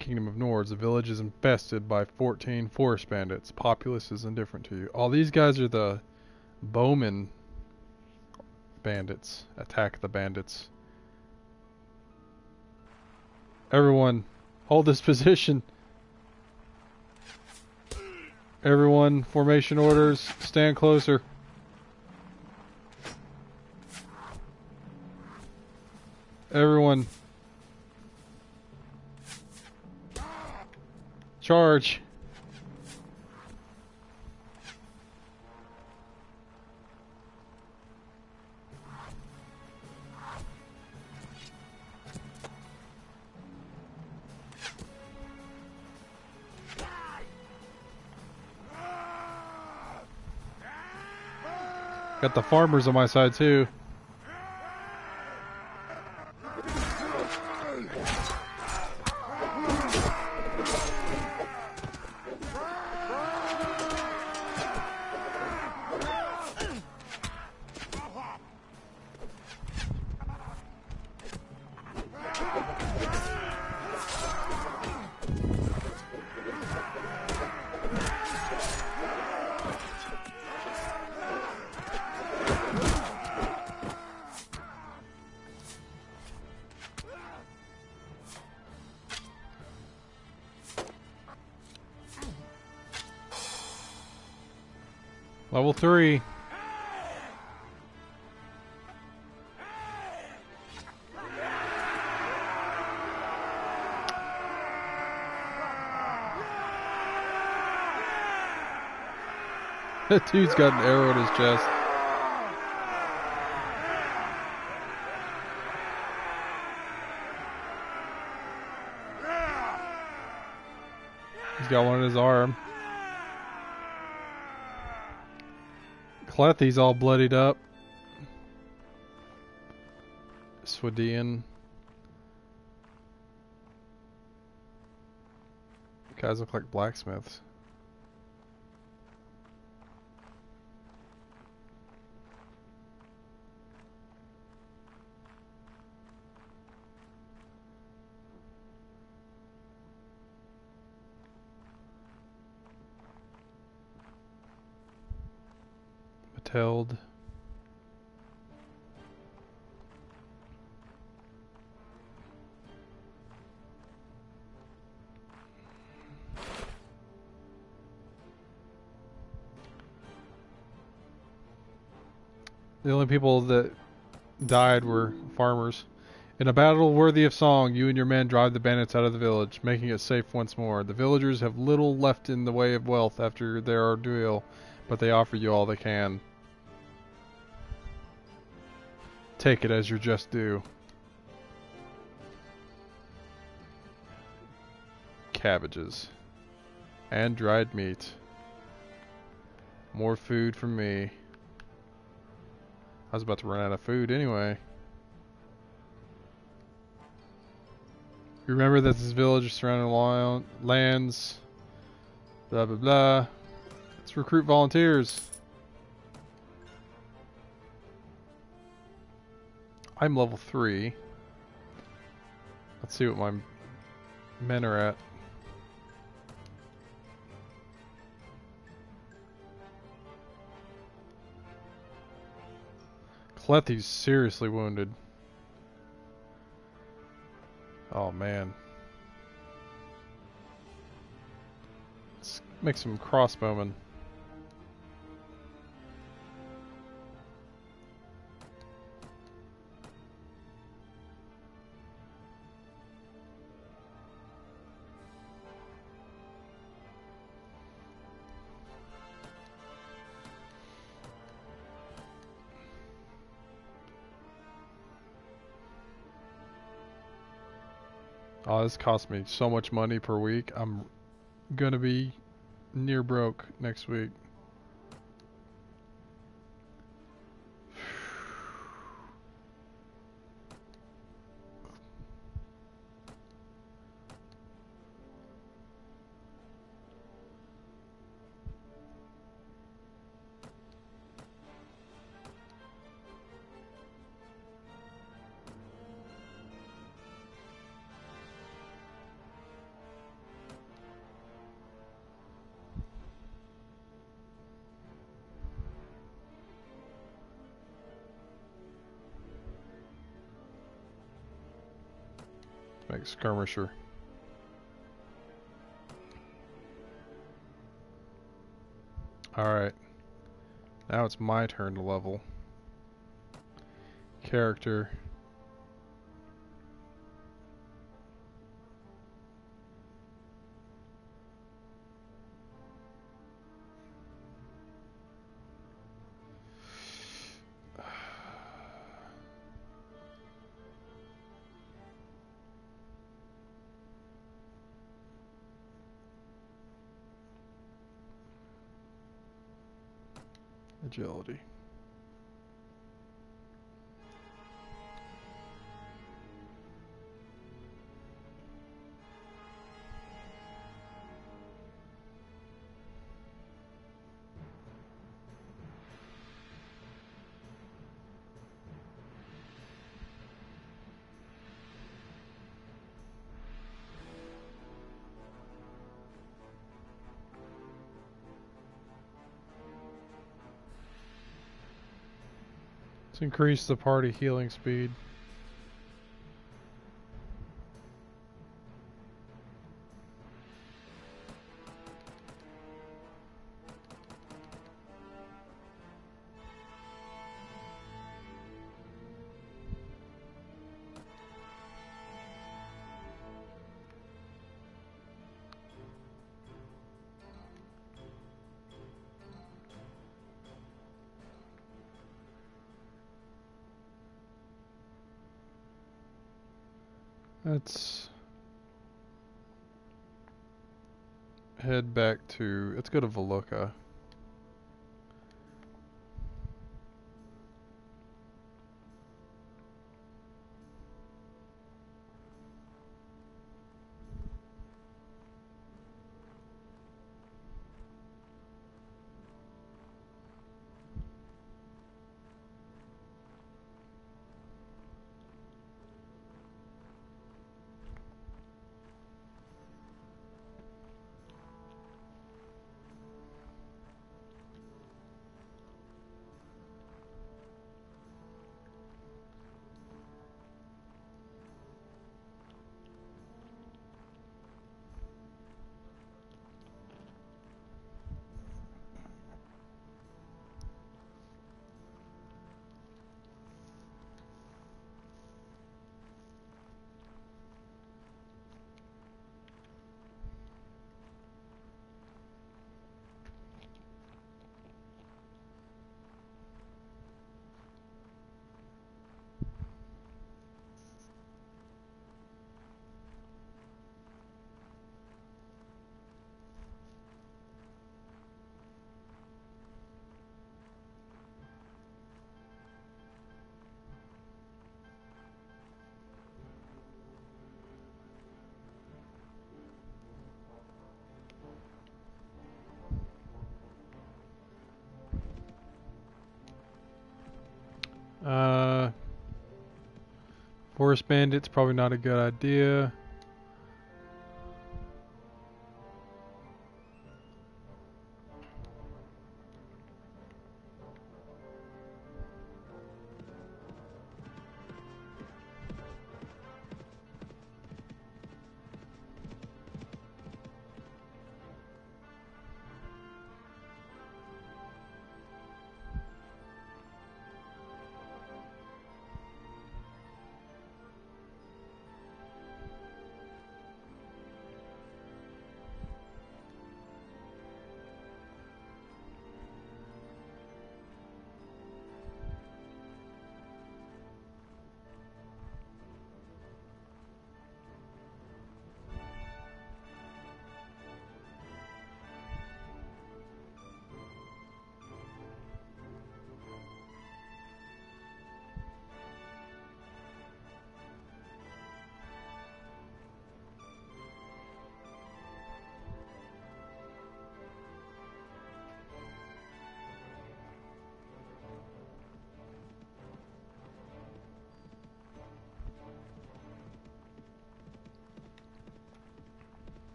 Kingdom of Nords. The village is infested by 14 forest bandits. Populace is indifferent to you. All these guys are the bowmen bandits. Attack the bandits. Everyone, hold this position. Everyone, formation orders, stand closer. Everyone. Charge. Got the farmers on my side too. Level 3. That dude's got an arrow in his chest. He's got one in his arm. Clethy's all bloodied up. Swedian. Guys look like blacksmiths. Mateld. The only people that died were farmers. In a battle worthy of song, you and your men drive the bandits out of the village, making it safe once more. The villagers have little left in the way of wealth after their ordeal, but they offer you all they can. Take it as your just due. Cabbages. And dried meat. More food for me. I was about to run out of food anyway. Remember that this village is surrounding lands. Blah blah blah. Let's recruit volunteers. I'm level 3. Let's see what my men are at. Clethy's seriously wounded. Oh man. Let's make some crossbowmen. Oh, this costs me so much money per week. I'm gonna be near broke next week. Make skirmisher. Alright. Now it's my turn to level. Character. Agility. Let's increase the party healing speed. Let's head back to, let's go to Veluca. Uh, Forest bandits, probably not a good idea.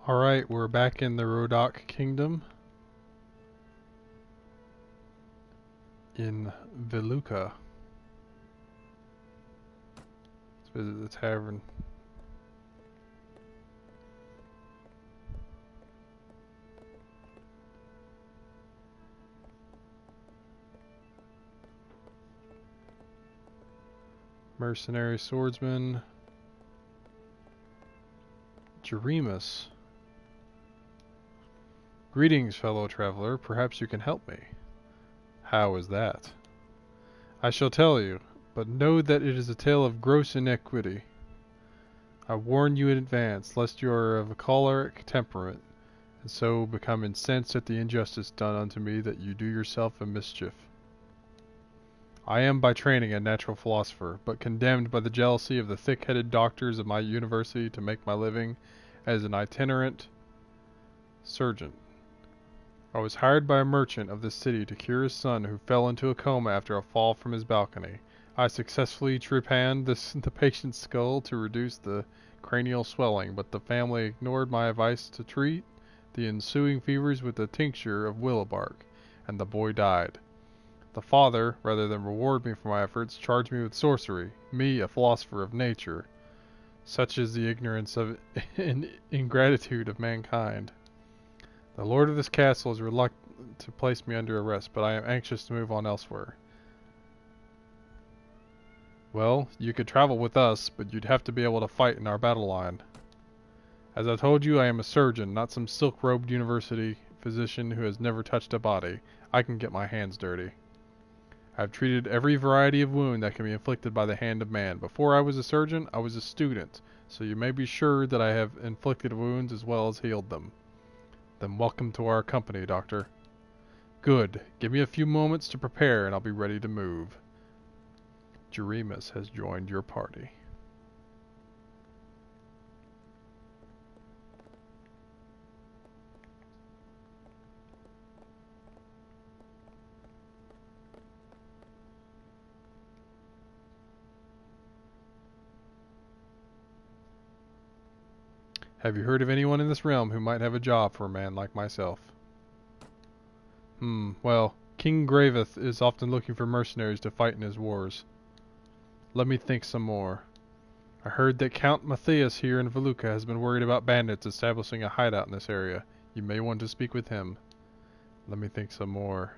Alright, we're back in the Rodok Kingdom. In Veluca. Let's visit the tavern. Mercenary swordsman. Jeremus. Greetings, fellow traveler. Perhaps you can help me. How is that? I shall tell you, but know that it is a tale of gross iniquity. I warn you in advance, lest you are of a choleric temperament, and so become incensed at the injustice done unto me that you do yourself a mischief. I am by training a natural philosopher, but condemned by the jealousy of the thick-headed doctors of my university to make my living as an itinerant surgeon. I was hired by a merchant of this city to cure his son who fell into a coma after a fall from his balcony. I successfully trepanned the patient's skull to reduce the cranial swelling, but the family ignored my advice to treat the ensuing fevers with a tincture of willow bark, and the boy died. The father, rather than reward me for my efforts, charged me with sorcery, me, a philosopher of nature. Such is the ignorance of and ingratitude of mankind. The lord of this castle is reluctant to place me under arrest, but I am anxious to move on elsewhere. Well, you could travel with us, but you'd have to be able to fight in our battle line. As I told you, I am a surgeon, not some silk-robed university physician who has never touched a body. I can get my hands dirty. I've treated every variety of wound that can be inflicted by the hand of man. Before I was a surgeon, I was a student, so you may be sure that I have inflicted wounds as well as healed them. Then welcome to our company, Doctor. Good. Give me a few moments to prepare and I'll be ready to move. Jeremus has joined your party. Have you heard of anyone in this realm who might have a job for a man like myself? Well, King Graveth is often looking for mercenaries to fight in his wars. Let me think some more. I heard that Count Matthias here in Veluca has been worried about bandits establishing a hideout in this area. You may want to speak with him. Let me think some more.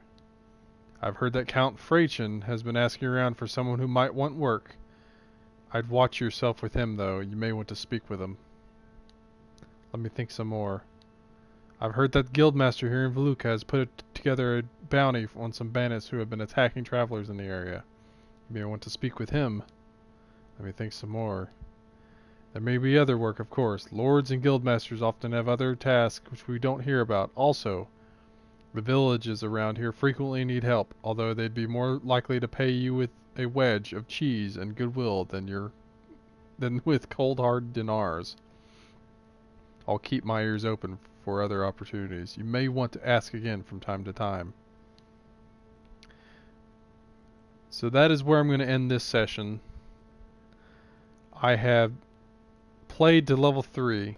I've heard that Count Frachin has been asking around for someone who might want work. I'd watch yourself with him, though. You may want to speak with him. Let me think some more. I've heard that Guildmaster here in Veluca has put together a bounty on some bandits who have been attacking travelers in the area. You may want to speak with him. Let me think some more. There may be other work, of course. Lords and Guildmasters often have other tasks which we don't hear about. Also, the villages around here frequently need help, although they'd be more likely to pay you with a wedge of cheese and goodwill than with cold hard dinars. I'll keep my ears open for other opportunities. You may want to ask again from time to time. So that is where I'm going to end this session. I have played to level 3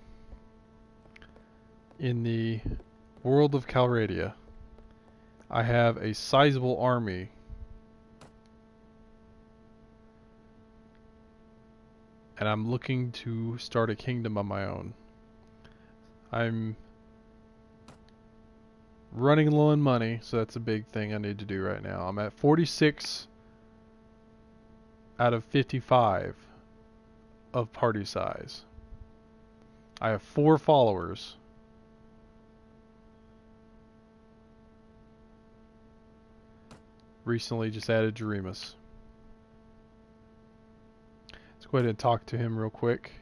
in the world of Calradia. I have a sizable army. And I'm looking to start a kingdom of my own. I'm running low on money, so that's a big thing I need to do right now. I'm at 46 out of 55 of party size. I have 4 followers. Recently just added Jeremus. Let's go ahead and talk to him real quick.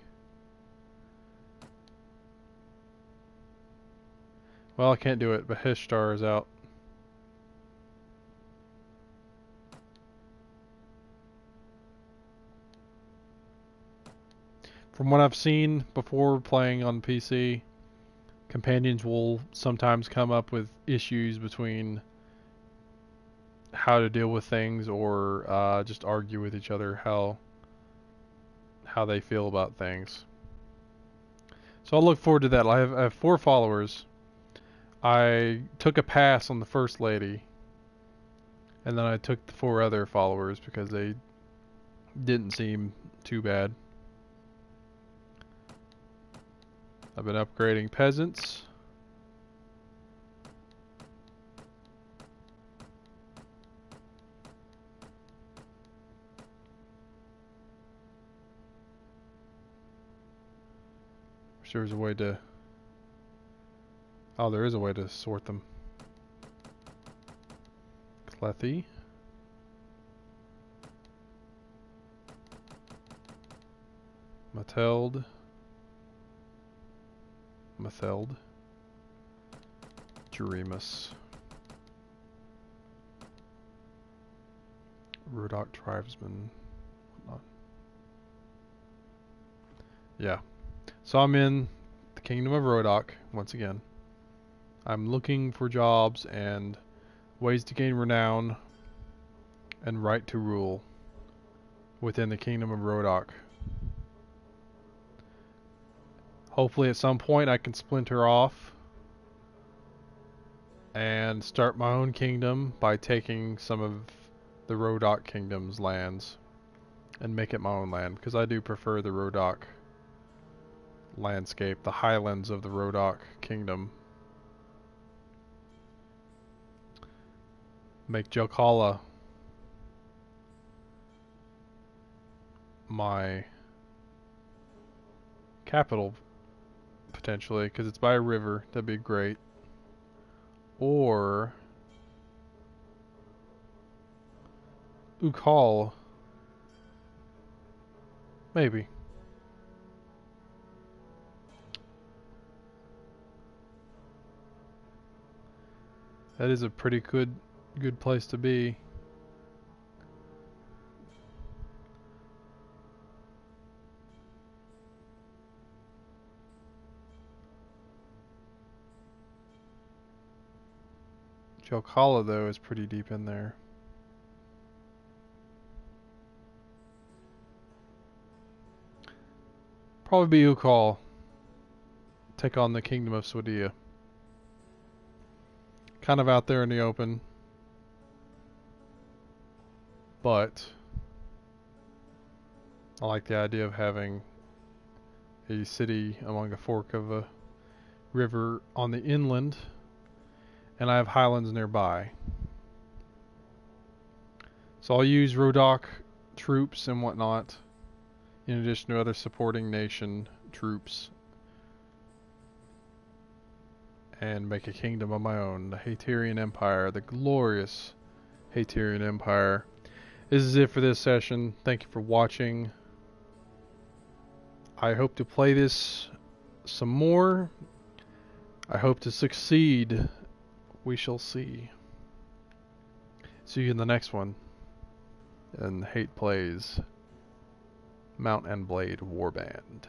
Well, I can't do it, but Hishtar is out. From what I've seen before playing on PC, companions will sometimes come up with issues between how to deal with things or just argue with each other how they feel about things. So I'll look forward to that. I have 4 followers. I took a pass on the first lady, and then I took the 4 other followers because they didn't seem too bad. I've been upgrading peasants. Wish there was a way to... Oh, there is a way to sort them. Clethy. Matheld. Jeremus. Rodok tribesman. Whatnot. Yeah. So I'm in the Kingdom of Rodok once again. I'm looking for jobs and ways to gain renown and right to rule within the Kingdom of Rodok. Hopefully at some point I can splinter off and start my own kingdom by taking some of the Rodok Kingdom's lands and make it my own land, because I do prefer the Rodok landscape, the highlands of the Rodok Kingdom. Make Jokala my capital, potentially, because it's by a river. That'd be great. Or Ukal. Maybe. That is a pretty good place to be. Jokala, though, is pretty deep in there. Probably be Ukal. Take on the Kingdom of Swadia. Kind of out there in the open. But I like the idea of having a city along a fork of a river on the inland. And I have highlands nearby. So I'll use Rodok troops and whatnot, in addition to other supporting nation troops, and make a kingdom of my own, the Haterian Empire, the glorious Haterian Empire. This is it for this session. Thank you for watching. I hope to play this some more. I hope to succeed. We shall see. See you in the next one. And Hate plays Mount and Blade Warband.